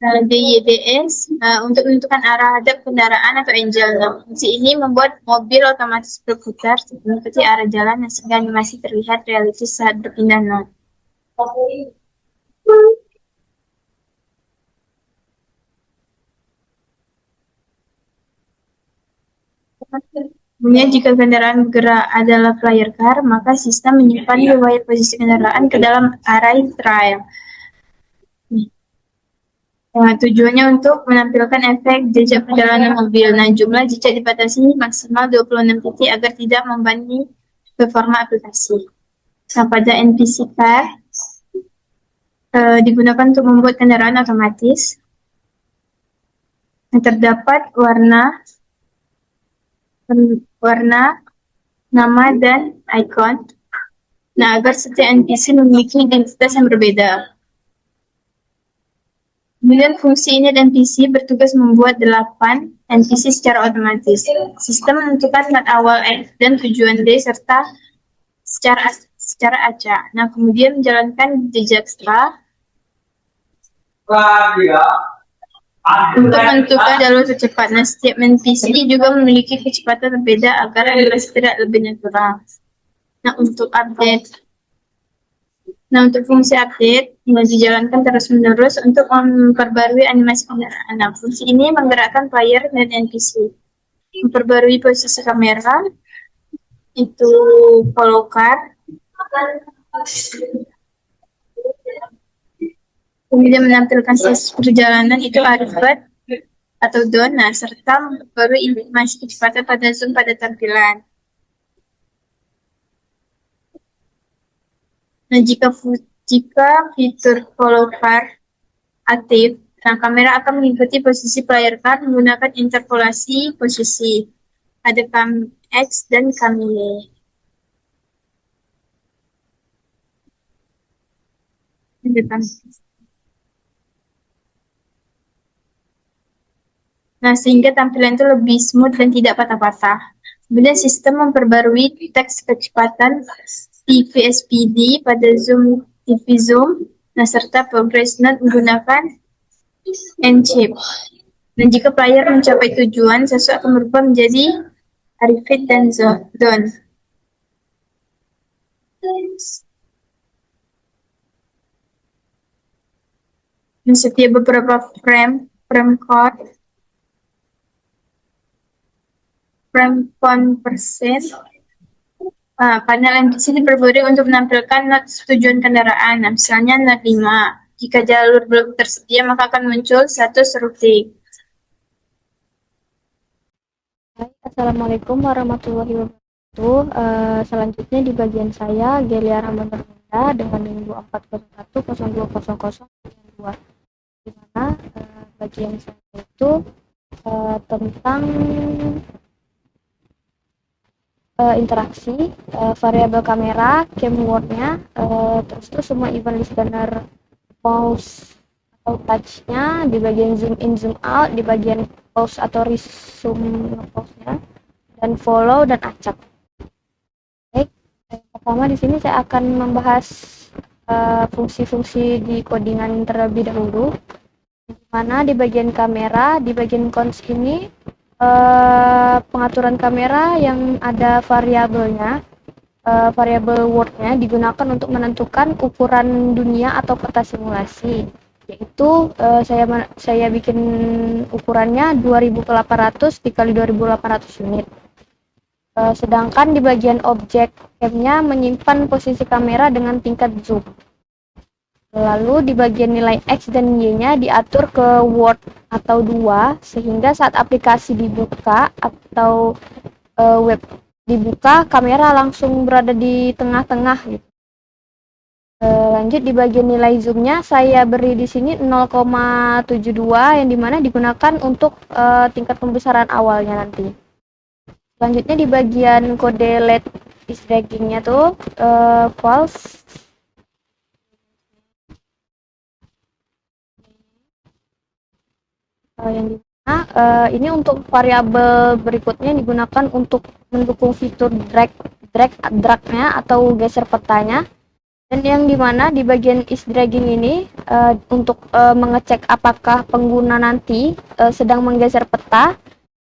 DYDS untuk menentukan arah hadap kendaraan atau angel. Nah, fungsi ini membuat mobil otomatis berputar mengikuti arah jalan sehingga animasi terlihat realistis saat berpindah not. Kemudian jika kendaraan bergerak adalah flyer car, maka sistem menyimpan riwayat posisi kendaraan ke dalam array trial. Nah, tujuannya untuk menampilkan efek jejak perjalanan mobil. Nah, jumlah jejak dibatasi maksimal 26 titik agar tidak membebani performa aplikasi. Nah, pada NPC car digunakan untuk membuat kendaraan otomatis. Nah, terdapat warna, nama, dan icon. Nah, agar setiap NPC memiliki identitas yang berbeda. Kemudian fungsi ini dan NPC bertugas membuat 8 NPC secara otomatis. Sistem menentukan not awal X dan tujuan D serta secara acak. Nah, kemudian menjalankan jejak setelah untuk menentukan jalur tercepat. Nah, setiap NPC juga memiliki kecepatan berbeda agar animasi tidak lebih natural. Nah, untuk fungsi update yang dijalankan terus-menerus untuk memperbarui animasi kendaraan. Nah, fungsi ini menggerakkan player dan NPC. Memperbarui posisi kamera, itu follow car. Kemudian menampilkan sesi perjalanan, itu arrival atau down, serta memperbarui informasi kecepatan pada zoom pada tampilan. Nah, jika fitur follow car aktif, nah kamera akan mengikuti posisi player car menggunakan interpolasi posisi. Ada cam X dan cam Y. Nah, sehingga tampilan itu lebih smooth dan tidak patah-patah. Kemudian sistem memperbarui teks kecepatan TV SPD pada zoom TV zoom, nah serta progress note menggunakan N-chip. Dan jika player mencapai tujuan, sesuatu akan berubah menjadi arrival dan zone. Dan setiap beberapa frame conversion, panel NPC diperbarui untuk menampilkan not tujuan kendaraan. Nah, misalnya not 5. Jika jalur belum tersedia, maka akan muncul status routing. Assalamualaikum warahmatullahi wabarakatuh. Selanjutnya di bagian saya, Gelia Rahman Nurmenda dengan minggu 401-0200 2, di mana bagian saya itu tentang interaksi, variabel kamera, keywordnya, terus itu semua event listener, pause atau touch-nya, di bagian zoom in zoom out, di bagian pause atau resume pause-nya, dan follow dan acak. Baik, pertama di sini saya akan membahas fungsi-fungsi di codingan terlebih dahulu. Di mana di bagian kamera, di bagian cons ini pengaturan kamera yang ada variabelnya, variabel word-nya digunakan untuk menentukan ukuran dunia atau peta simulasi, yaitu saya bikin ukurannya 2800 dikali 2800 unit. Sedangkan di bagian objek M-nya menyimpan posisi kamera dengan tingkat zoom. Lalu di bagian nilai X dan Y-nya diatur ke Word atau 2, sehingga saat aplikasi dibuka atau web dibuka, kamera langsung berada di tengah-tengah gitu. Lanjut di bagian nilai zoom-nya saya beri di sini 0,72 yang dimana digunakan untuk tingkat pembesaran awalnya nanti. Selanjutnya di bagian kode LED is dragging-nya tuh false. Yang dimana ini untuk variabel berikutnya digunakan untuk mendukung fitur drag-nya atau geser petanya. Dan yang dimana di bagian is dragging ini untuk mengecek apakah pengguna nanti sedang menggeser peta,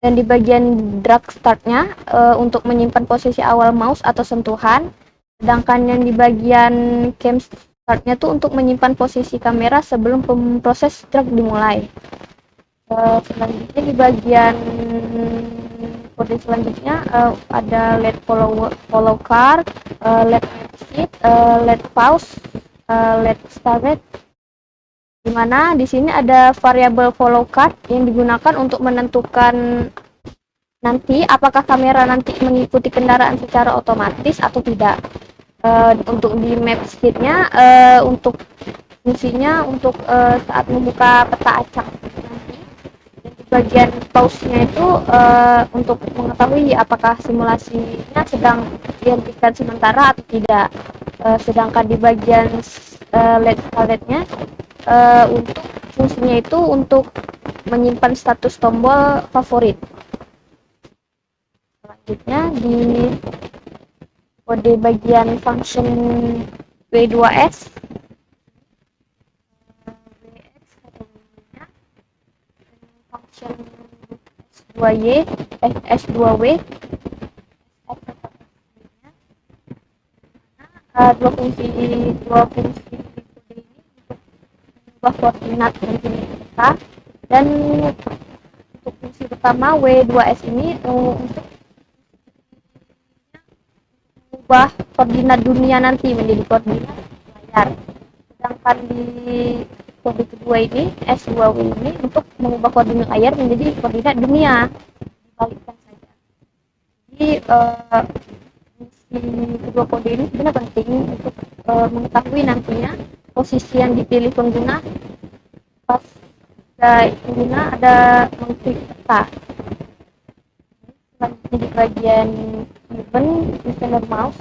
dan di bagian drag startnya untuk menyimpan posisi awal mouse atau sentuhan, sedangkan yang di bagian cam startnya tuh untuk menyimpan posisi kamera sebelum proses drag dimulai. Selanjutnya di bagian kode selanjutnya ada LED follow card, LED sheet, LED pause, LED start, di mana di sini ada variabel follow card yang digunakan untuk menentukan nanti apakah kamera nanti mengikuti kendaraan secara otomatis atau tidak. Untuk di map sheet-nya untuk fungsinya untuk saat membuka peta acak nanti. Dan di bagian pause-nya itu untuk mengetahui apakah simulasinya sedang dihentikan sementara atau tidak. Sedangkan di bagian LED-nya untuk fungsinya itu untuk menyimpan status tombol favorit. Selanjutnya di kode bagian function W2S, function S2Y, S2W, dua fungsi kode ini mengubah koordinat kita, dan untuk fungsi pertama W2S ini untuk mengubah koordinat dunia nanti menjadi koordinat layar. Sedangkan di kode kedua ini S2W ini untuk mengubah koordinat layar menjadi koordinat dunia. Dibalikkan saja. Jadi fungsi kedua kode ini sebenarnya penting untuk mengetahui nantinya posisi yang dipilih pengguna pas pengguna ada mengklik peta. Selanjutnya di bagian event listener mouse,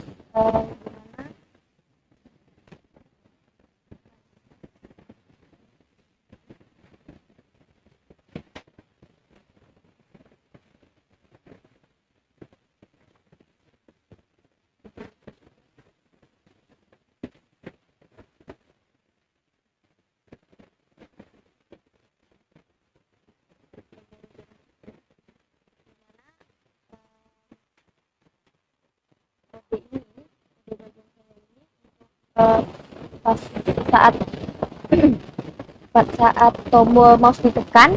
saat tombol mouse ditekan,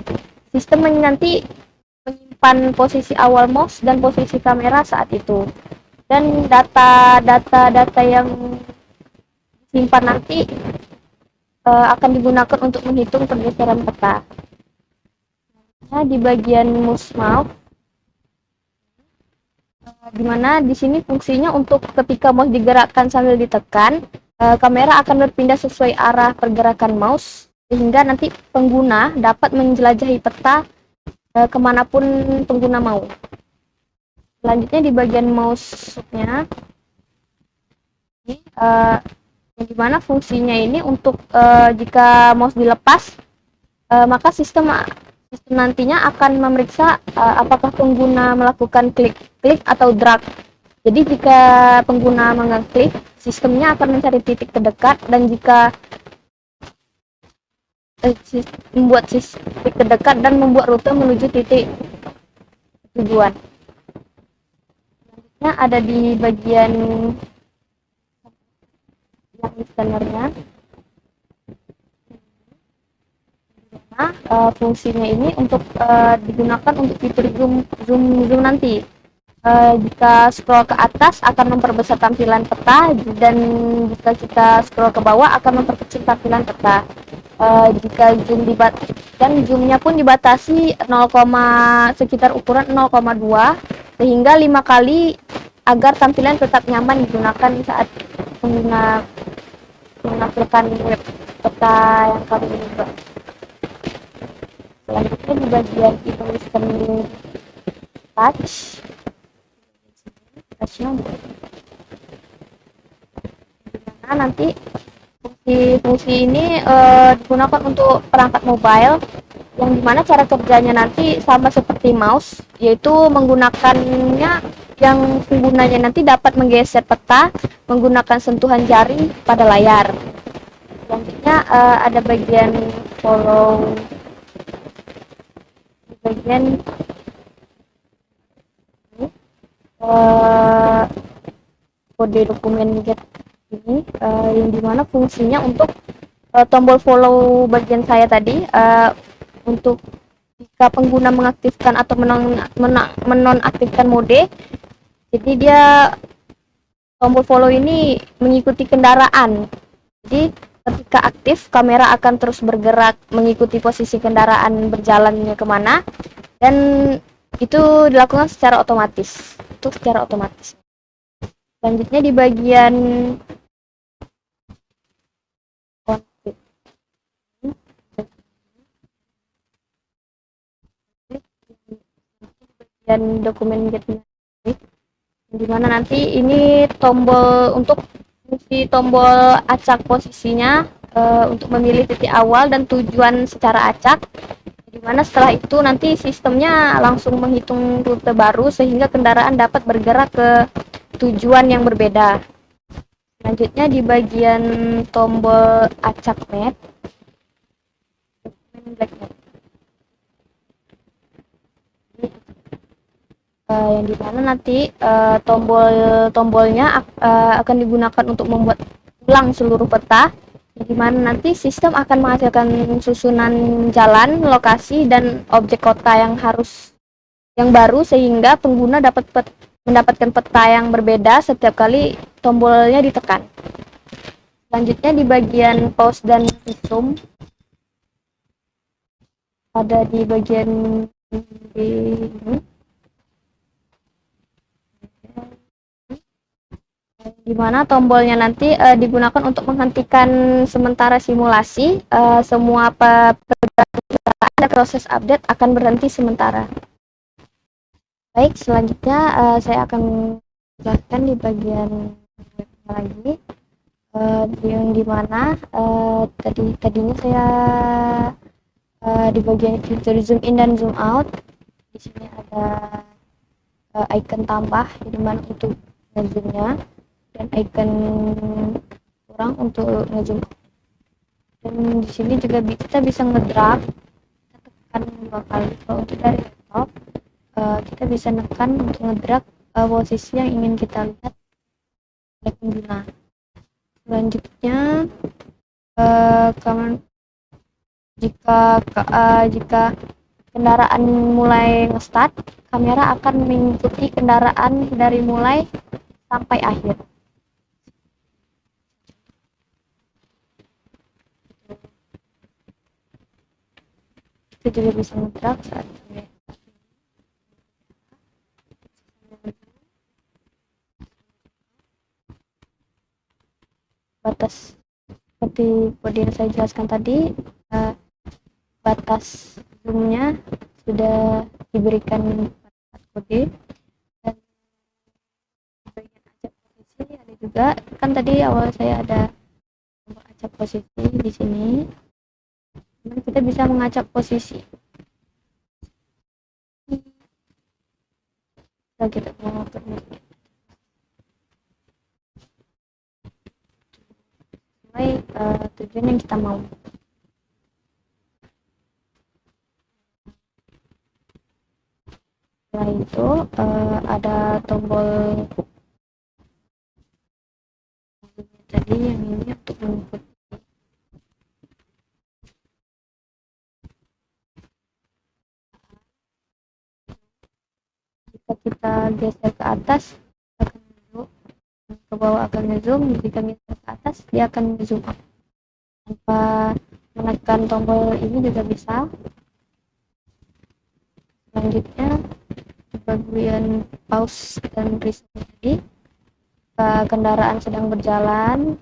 sistem nanti menyimpan posisi awal mouse dan posisi kamera saat itu, dan data yang disimpan nanti akan digunakan untuk menghitung pergeseran peta. Nah, di bagian mouse, di mana di sini fungsinya untuk ketika mouse digerakkan sambil ditekan, kamera akan berpindah sesuai arah pergerakan mouse, sehingga nanti pengguna dapat menjelajahi peta kemanapun pengguna mau. Selanjutnya di bagian mouse-nya, di mana fungsinya ini untuk jika mouse dilepas, maka sistem nantinya akan memeriksa apakah pengguna melakukan klik atau drag. Jadi jika pengguna mengklik, sistemnya akan mencari titik terdekat, dan jika membuat titik terdekat dan membuat rute menuju titik tujuan. Selanjutnya ada di bagian yang listener-nya. Fungsinya ini untuk digunakan untuk fitur zoom nanti. Jika scroll ke atas akan memperbesar tampilan peta, dan jika kita scroll ke bawah akan memperkecil tampilan peta. Jika zoomnya pun dibatasi sekitar ukuran 0,2 sehingga 5 kali agar tampilan tetap nyaman digunakan saat menampilkan web peta yang kami buat. Selanjutnya di bagian listening touchnya nanti fungsi ini digunakan untuk perangkat mobile, yang dimana cara kerjanya nanti sama seperti mouse, yaitu menggunakannya yang penggunanya nanti dapat menggeser peta menggunakan sentuhan jari pada layar. Selanjutnya ada bagian follow, bagian kode dokumen get ini, yang dimana fungsinya untuk tombol follow bagian saya tadi, untuk jika pengguna mengaktifkan atau menonaktifkan mode. Jadi dia tombol follow ini mengikuti kendaraan. Jadi ketika aktif, kamera akan terus bergerak mengikuti posisi kendaraan berjalannya kemana, dan itu dilakukan secara otomatis. Selanjutnya di bagian dan dokumen getnya, dimana nanti ini tombol untuk fungsi tombol acak posisinya, untuk memilih titik awal dan tujuan secara acak, dimana setelah itu nanti sistemnya langsung menghitung rute baru sehingga kendaraan dapat bergerak ke tujuan yang berbeda. Selanjutnya di bagian tombol acak map, yang dimana nanti tombolnya akan digunakan untuk membuat ulang seluruh peta, di mana nanti sistem akan menghasilkan susunan jalan, lokasi, dan objek kota yang baru sehingga pengguna dapat mendapatkan peta yang berbeda setiap kali tombolnya ditekan. Selanjutnya di bagian pause dan zoom, ada di bagian ini, di mana tombolnya nanti digunakan untuk menghentikan sementara simulasi. Semua pergerakan dan proses update akan berhenti sementara. Baik, selanjutnya saya akan jelaskan di bagian lagi, yang dimana tadinya saya di bagian fitur zoom in dan zoom out. Di sini ada icon tambah, di mana untuk ngezoomnya, dan icon kurang untuk ngezoom. Dan di sini juga kita bisa ngedrag, kita tekan 2 kali. Kalau untuk dari laptop, kita bisa nekan untuk ngedrag posisi yang ingin kita lihat oleh pengguna. Selanjutnya, jika kendaraan mulai nge-start, kamera akan mengikuti kendaraan dari mulai sampai akhir. Kita juga bisa ngedrag saat batas seperti kode yang saya jelaskan tadi, batas zoomnya sudah diberikan kode. Dan bagian acak posisi ada juga, kan tadi awal saya ada acak posisi di sini. Kita bisa mengacak posisi. Nah, kita mau mulai tujuan yang kita mau. Setelah itu ada tombol tadi yang ini untuk mengikuti. Jika kita geser ke atas akan ngezoom, ke bawah akan ngezoom, jika geser ke atas dia akan zoom up tanpa menekan tombol ini juga bisa. Selanjutnya di bagian pause dan resume tadi, kendaraan sedang berjalan,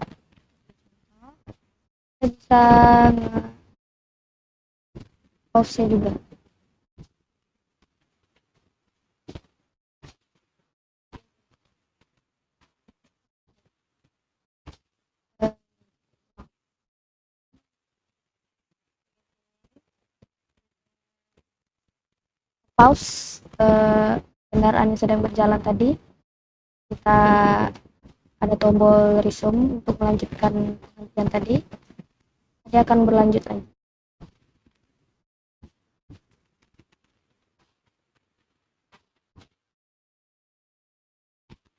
kita bisa pause juga. Pause kendaraan yang sedang berjalan tadi, kita ada tombol resume untuk melanjutkan penghentian tadi, dia akan berlanjut lagi.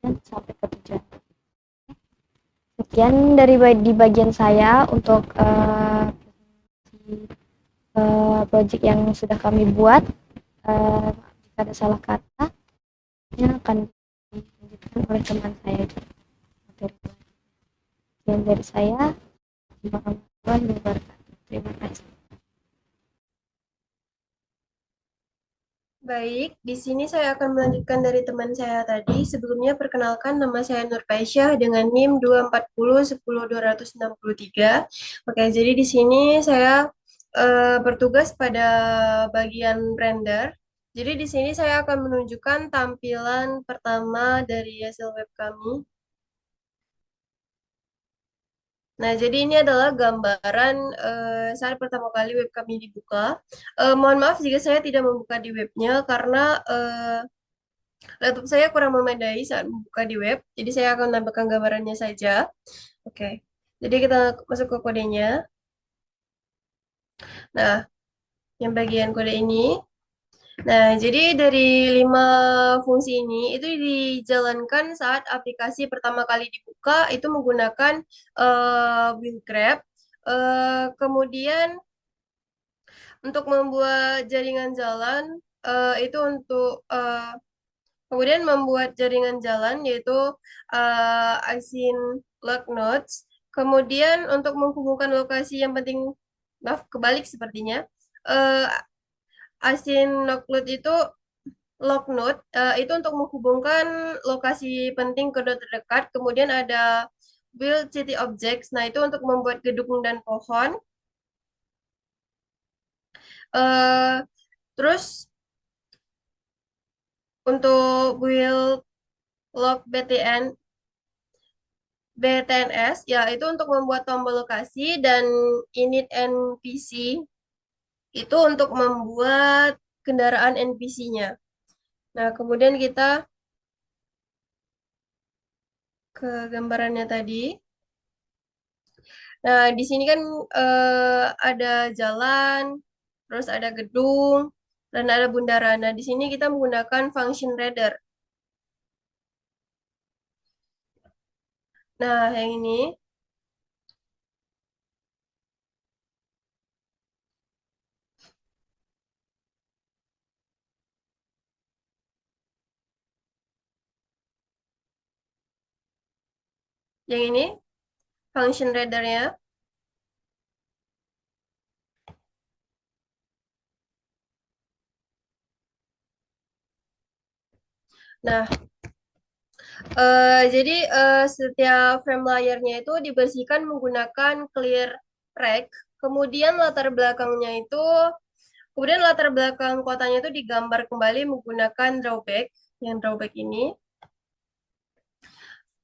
Dan sampai ke tujuan. Sekian dari di bagian saya untuk project yang sudah kami buat. Jika ada salah kata, ini akan dilanjutkan oleh teman saya juga. Sekian dari saya. Warahmatullahi wabarakatuh. Terima kasih. Baik, di sini saya akan melanjutkan dari teman saya tadi. Sebelumnya perkenalkan, nama saya Nur Paisyah dengan NIM 240 10263. Oke, jadi di sini saya bertugas pada bagian render. Jadi di sini saya akan menunjukkan tampilan pertama dari hasil web kami. Nah, jadi ini adalah gambaran saat pertama kali web kami dibuka. Mohon maaf jika saya tidak membuka di webnya karena laptop saya kurang memadai saat membuka di web. Jadi saya akan menambahkan gambarannya saja. Oke, jadi kita masuk ke kodenya. Nah, yang bagian kode ini. Nah, jadi dari 5 fungsi ini itu dijalankan saat aplikasi pertama kali dibuka itu menggunakan wheel grab. Kemudian untuk membuat jaringan jalan itu untuk kemudian membuat jaringan jalan yaitu async log nodes. Kemudian untuk menghubungkan lokasi yang penting, maaf kebalik sepertinya. Async log node itu log node itu untuk menghubungkan lokasi penting ke node terdekat. Kemudian ada build city objects. Nah, itu untuk membuat gedung dan pohon. Terus untuk build log BTNS ya itu untuk membuat tombol lokasi dan init NPC itu untuk membuat kendaraan NPC-nya. Nah, kemudian kita ke gambarannya tadi. Nah, di sini kan ada jalan, terus ada gedung, dan ada bundaran. Nah, di sini kita menggunakan function radar. Nah, yang ini. Yang ini function radarnya. Nah, jadi setiap frame layarnya itu dibersihkan menggunakan clear rect. Kemudian latar belakangnya itu, kemudian latar belakang kotanya itu digambar kembali menggunakan drawback, yang drawback ini.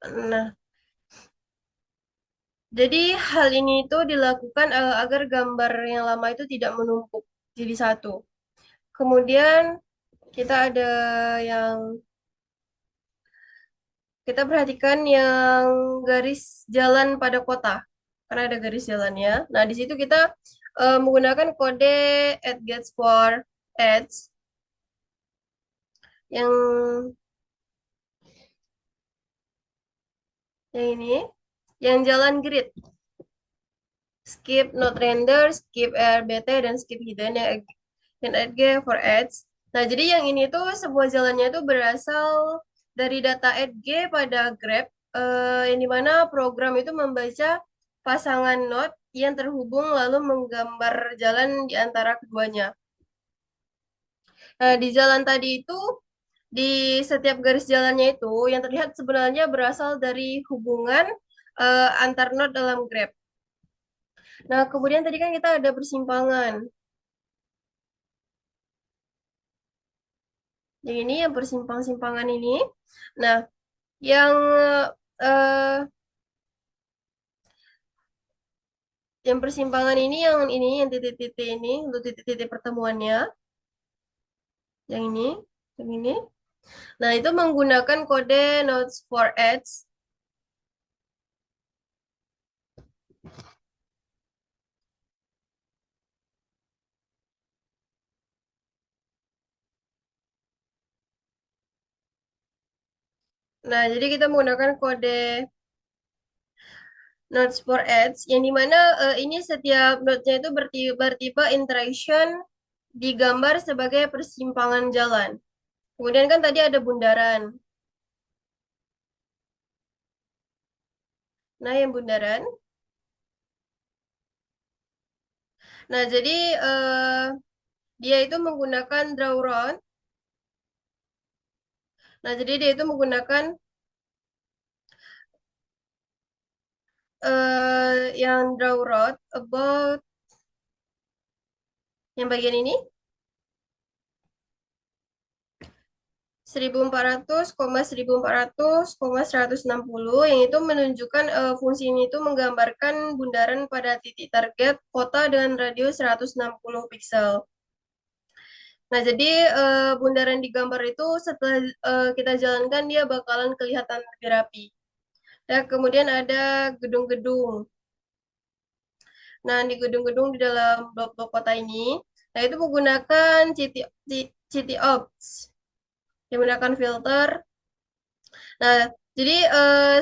Nah, jadi hal ini itu dilakukan agar gambar yang lama itu tidak menumpuk jadi satu. Kemudian kita ada yang kita perhatikan yang garis jalan pada kota, karena ada garis jalannya. Nah, di situ kita menggunakan kode @gets for ads yang ini, yang jalan grid, skip not render, skip RBT dan skip hidden yang @g for ads. Nah, jadi yang ini tuh sebuah jalannya itu berasal dari data EDG pada Grab, yang dimana program itu membaca pasangan node yang terhubung lalu menggambar jalan di antara keduanya. Nah, di jalan tadi itu, di setiap garis jalannya itu, yang terlihat sebenarnya berasal dari hubungan antar node dalam Grab. Nah, kemudian tadi kan kita ada persimpangan. Yang ini yang persimpang-simpangan ini. Nah, yang eh, yang persimpangan ini yang titik-titik ini untuk titik-titik pertemuannya. Yang ini, yang ini. Nah, itu menggunakan kode nodes for edge. Nah, jadi kita menggunakan kode nodes for edge yang dimana ini setiap node-nya itu bertipe interaction digambar sebagai persimpangan jalan. Kemudian kan tadi ada bundaran. Nah, yang bundaran. Nah, jadi dia itu menggunakan draw round. Nah, jadi dia itu menggunakan yang draw road about yang bagian ini 1400,160 yang itu menunjukkan fungsi ini itu menggambarkan bundaran pada titik target kota dengan radius 160 piksel. Nah, jadi bundaran digambar itu setelah kita jalankan dia bakalan kelihatan lebih rapi. Ya, kemudian ada gedung-gedung. Nah, di gedung-gedung di dalam blok-blok kota ini, nah itu menggunakan CTOps, yang menggunakan filter. Nah, jadi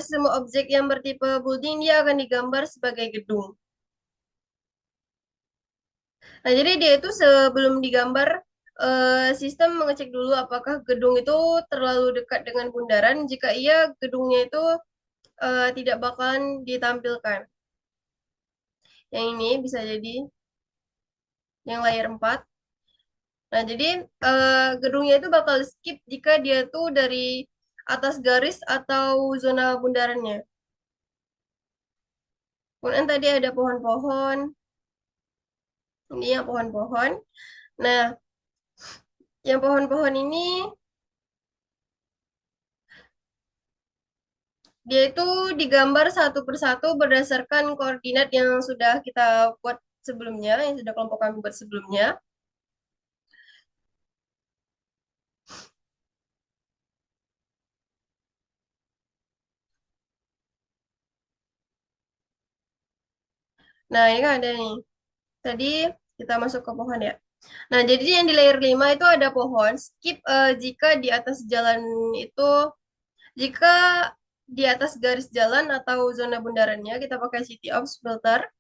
semua objek yang bertipe building dia akan digambar sebagai gedung. Nah, jadi dia itu sebelum digambar, sistem mengecek dulu apakah gedung itu terlalu dekat dengan bundaran. Jika iya, gedungnya itu tidak bakalan ditampilkan. Yang ini bisa jadi yang layer 4. Nah, jadi gedungnya itu bakal skip jika dia tuh dari atas garis atau zona bundarannya. Kemudian tadi ada pohon-pohon. Ini yang pohon-pohon. Nah, yang pohon-pohon ini dia itu digambar satu persatu berdasarkan koordinat yang sudah kita buat sebelumnya, yang sudah kelompok kami buat sebelumnya. Nah, ini kan ada nih. Tadi kita masuk ke pohon ya. Nah, jadi yang di layer 5 itu ada pohon. Skip jika di atas jalan itu, jika di atas garis jalan atau zona bundarannya, kita pakai city ops filter.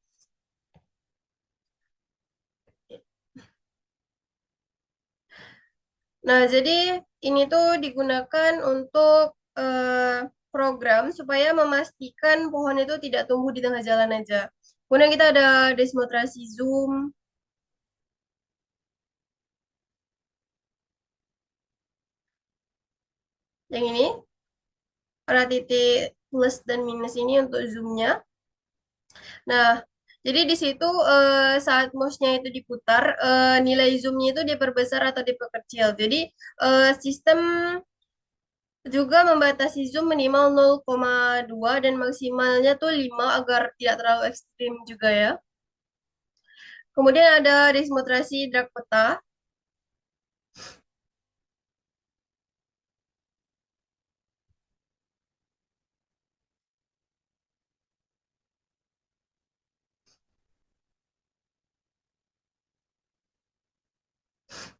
Nah, jadi ini tuh digunakan untuk program supaya memastikan pohon itu tidak tumbuh di tengah jalan aja. Kemudian kita ada desmotrasi zoom. Yang ini ada titik plus dan minus ini untuk zoomnya. Nah, jadi di situ saat mouse-nya itu diputar, nilai zoomnya itu diperbesar atau diperkecil. Jadi sistem juga membatasi zoom minimal 0,2 dan maksimalnya tuh 5 agar tidak terlalu ekstrim juga ya. Kemudian ada desmotrasi drag peta.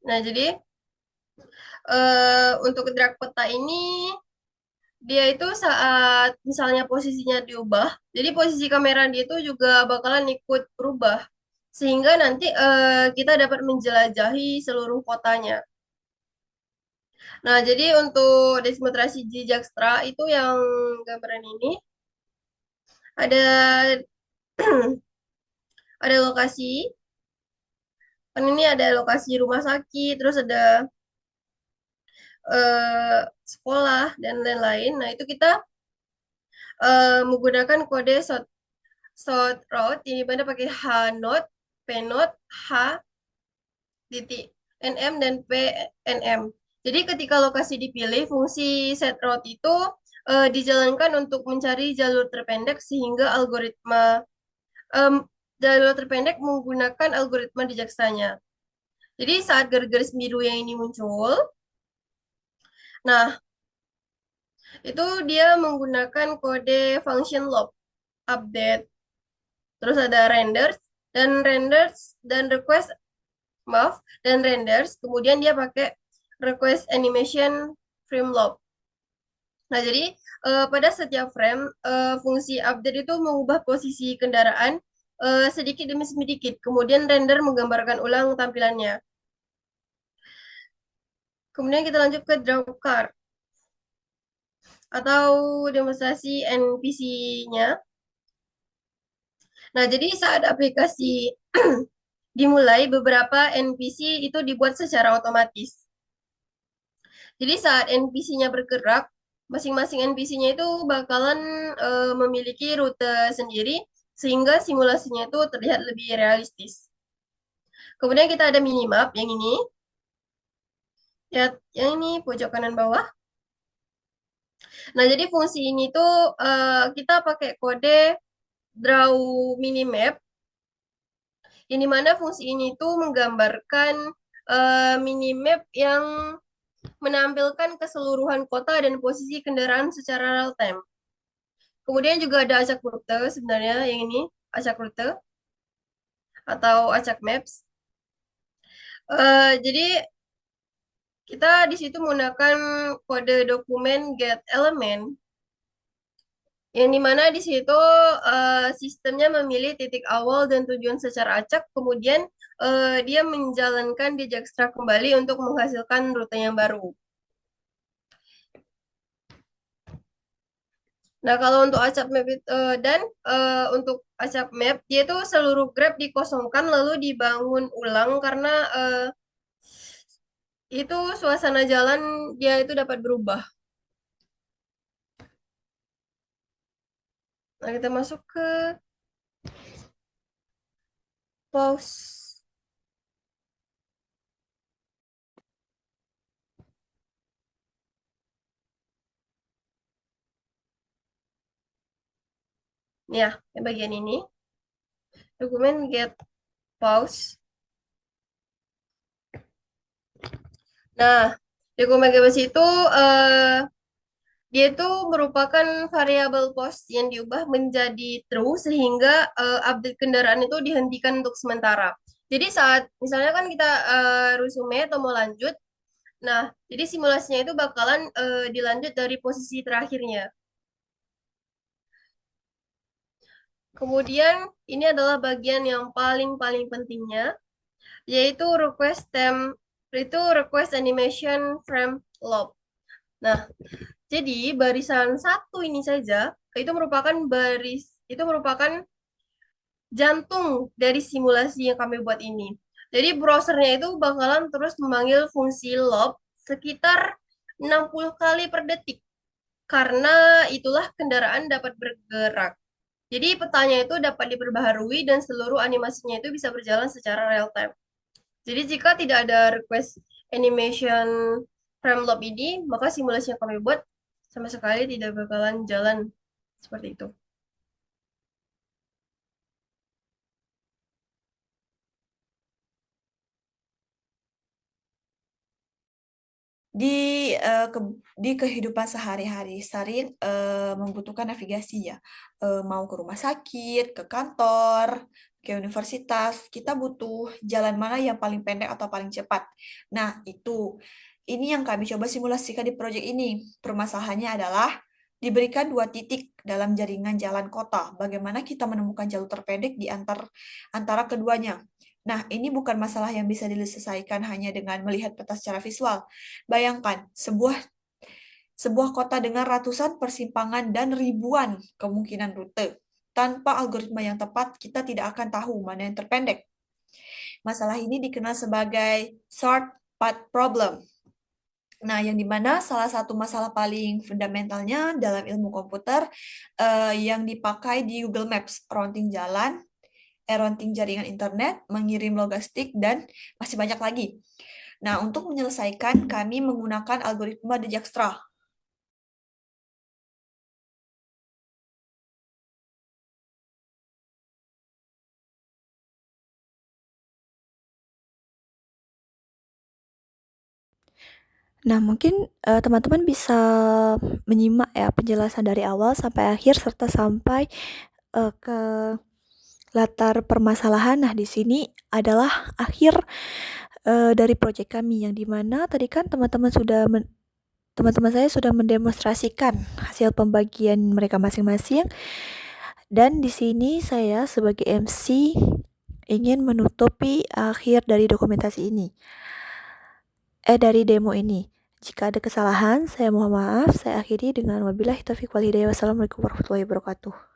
Nah, jadi untuk drag peta ini dia itu saat misalnya posisinya diubah, jadi posisi kamera dia itu juga bakalan ikut berubah sehingga nanti kita dapat menjelajahi seluruh kotanya. Nah, jadi untuk demonstrasi Dijkstra itu yang gambaran ini ada ada lokasi, kan ini ada lokasi rumah sakit, terus ada sekolah dan lain-lain. Nah, itu kita menggunakan kode short route ini pada pakai H not, P not, H titik NM dan PNM. Jadi ketika lokasi dipilih, fungsi set route itu dijalankan untuk mencari jalur terpendek sehingga em, jalur terpendek menggunakan algoritma dijaksanya. Jadi saat garis-garis biru yang ini muncul, nah itu dia menggunakan kode function loop update, terus ada renders dan request, maaf, dan renders, kemudian dia pakai request animation frame loop. Nah, jadi pada setiap frame, fungsi update itu mengubah posisi kendaraan sedikit demi sedikit, kemudian render menggambarkan ulang tampilannya. Kemudian kita lanjut ke draw car atau demonstrasi NPC-nya. Nah, jadi saat aplikasi dimulai, beberapa NPC itu dibuat secara otomatis. Jadi saat NPC-nya bergerak, masing-masing NPC-nya itu bakalan memiliki rute sendiri, sehingga simulasinya itu terlihat lebih realistis. Kemudian kita ada minimap yang ini. Lihat, yang ini pojok kanan bawah. Nah, jadi fungsi ini tuh kita pakai kode draw minimap, yang dimana fungsi ini tuh menggambarkan minimap yang menampilkan keseluruhan kota dan posisi kendaraan secara real time. Kemudian juga ada acak rute sebenarnya yang ini, acak rute atau acak maps. Jadi kita di situ menggunakan kode dokumen get element, yang dimana di situ sistemnya memilih titik awal dan tujuan secara acak, kemudian dia menjalankan Dijkstra kembali untuk menghasilkan rute yang baru. Nah, kalau untuk acak map dan untuk acak map, dia itu seluruh grab dikosongkan lalu dibangun ulang karena itu suasana jalan dia itu dapat berubah. Nah, kita masuk ke pause. Ya, yang bagian ini. Dokumen get pause. Nah, dokumen get pause itu dia itu merupakan variabel post yang diubah menjadi true sehingga update kendaraan itu dihentikan untuk sementara. Jadi saat misalnya kan kita resume atau mau lanjut, nah jadi simulasinya itu bakalan dilanjut dari posisi terakhirnya. Kemudian ini adalah bagian yang paling pentingnya, yaitu request animation frame loop. Nah, jadi barisan satu ini saja itu merupakan jantung dari simulasi yang kami buat ini. Jadi browsernya itu bakalan terus memanggil fungsi loop sekitar 60 kali per detik karena itulah kendaraan dapat bergerak. Jadi petanya itu dapat diperbaharui dan seluruh animasinya itu bisa berjalan secara real time. Jadi jika tidak ada request animation frame loop ini, maka simulasi yang kami buat sama sekali tidak bakalan jalan seperti itu. Di di kehidupan sehari-hari, Sarin membutuhkan navigasi ya. Mau ke rumah sakit, ke kantor, ke universitas, kita butuh jalan mana yang paling pendek atau paling cepat. Nah, ini yang kami coba simulasikan di proyek ini. Permasalahannya adalah diberikan 2 titik dalam jaringan jalan kota. Bagaimana kita menemukan jalur terpendek di antara keduanya? Nah, ini bukan masalah yang bisa diselesaikan hanya dengan melihat peta secara visual. Bayangkan, sebuah kota dengan ratusan persimpangan dan ribuan kemungkinan rute. Tanpa algoritma yang tepat, kita tidak akan tahu mana yang terpendek. Masalah ini dikenal sebagai short path problem. Nah, yang dimana salah satu masalah paling fundamentalnya dalam ilmu komputer yang dipakai di Google Maps, routing jalan, routing jaringan internet, mengirim logistik, dan masih banyak lagi. Nah, untuk menyelesaikan, kami menggunakan algoritma Dijkstra. Nah, mungkin teman-teman bisa menyimak ya penjelasan dari awal sampai akhir serta sampai ke latar permasalahan. Nah, di sini adalah akhir dari proyek kami yang dimana tadi kan teman-teman saya sudah mendemonstrasikan hasil pembagian mereka masing-masing. Dan di sini saya sebagai MC ingin menutupi akhir dari dokumentasi ini. Dari demo ini. Jika ada kesalahan, saya mohon maaf. Saya akhiri dengan wabillahi taufiq wal hidayah. Wassalamualaikum warahmatullahi wabarakatuh.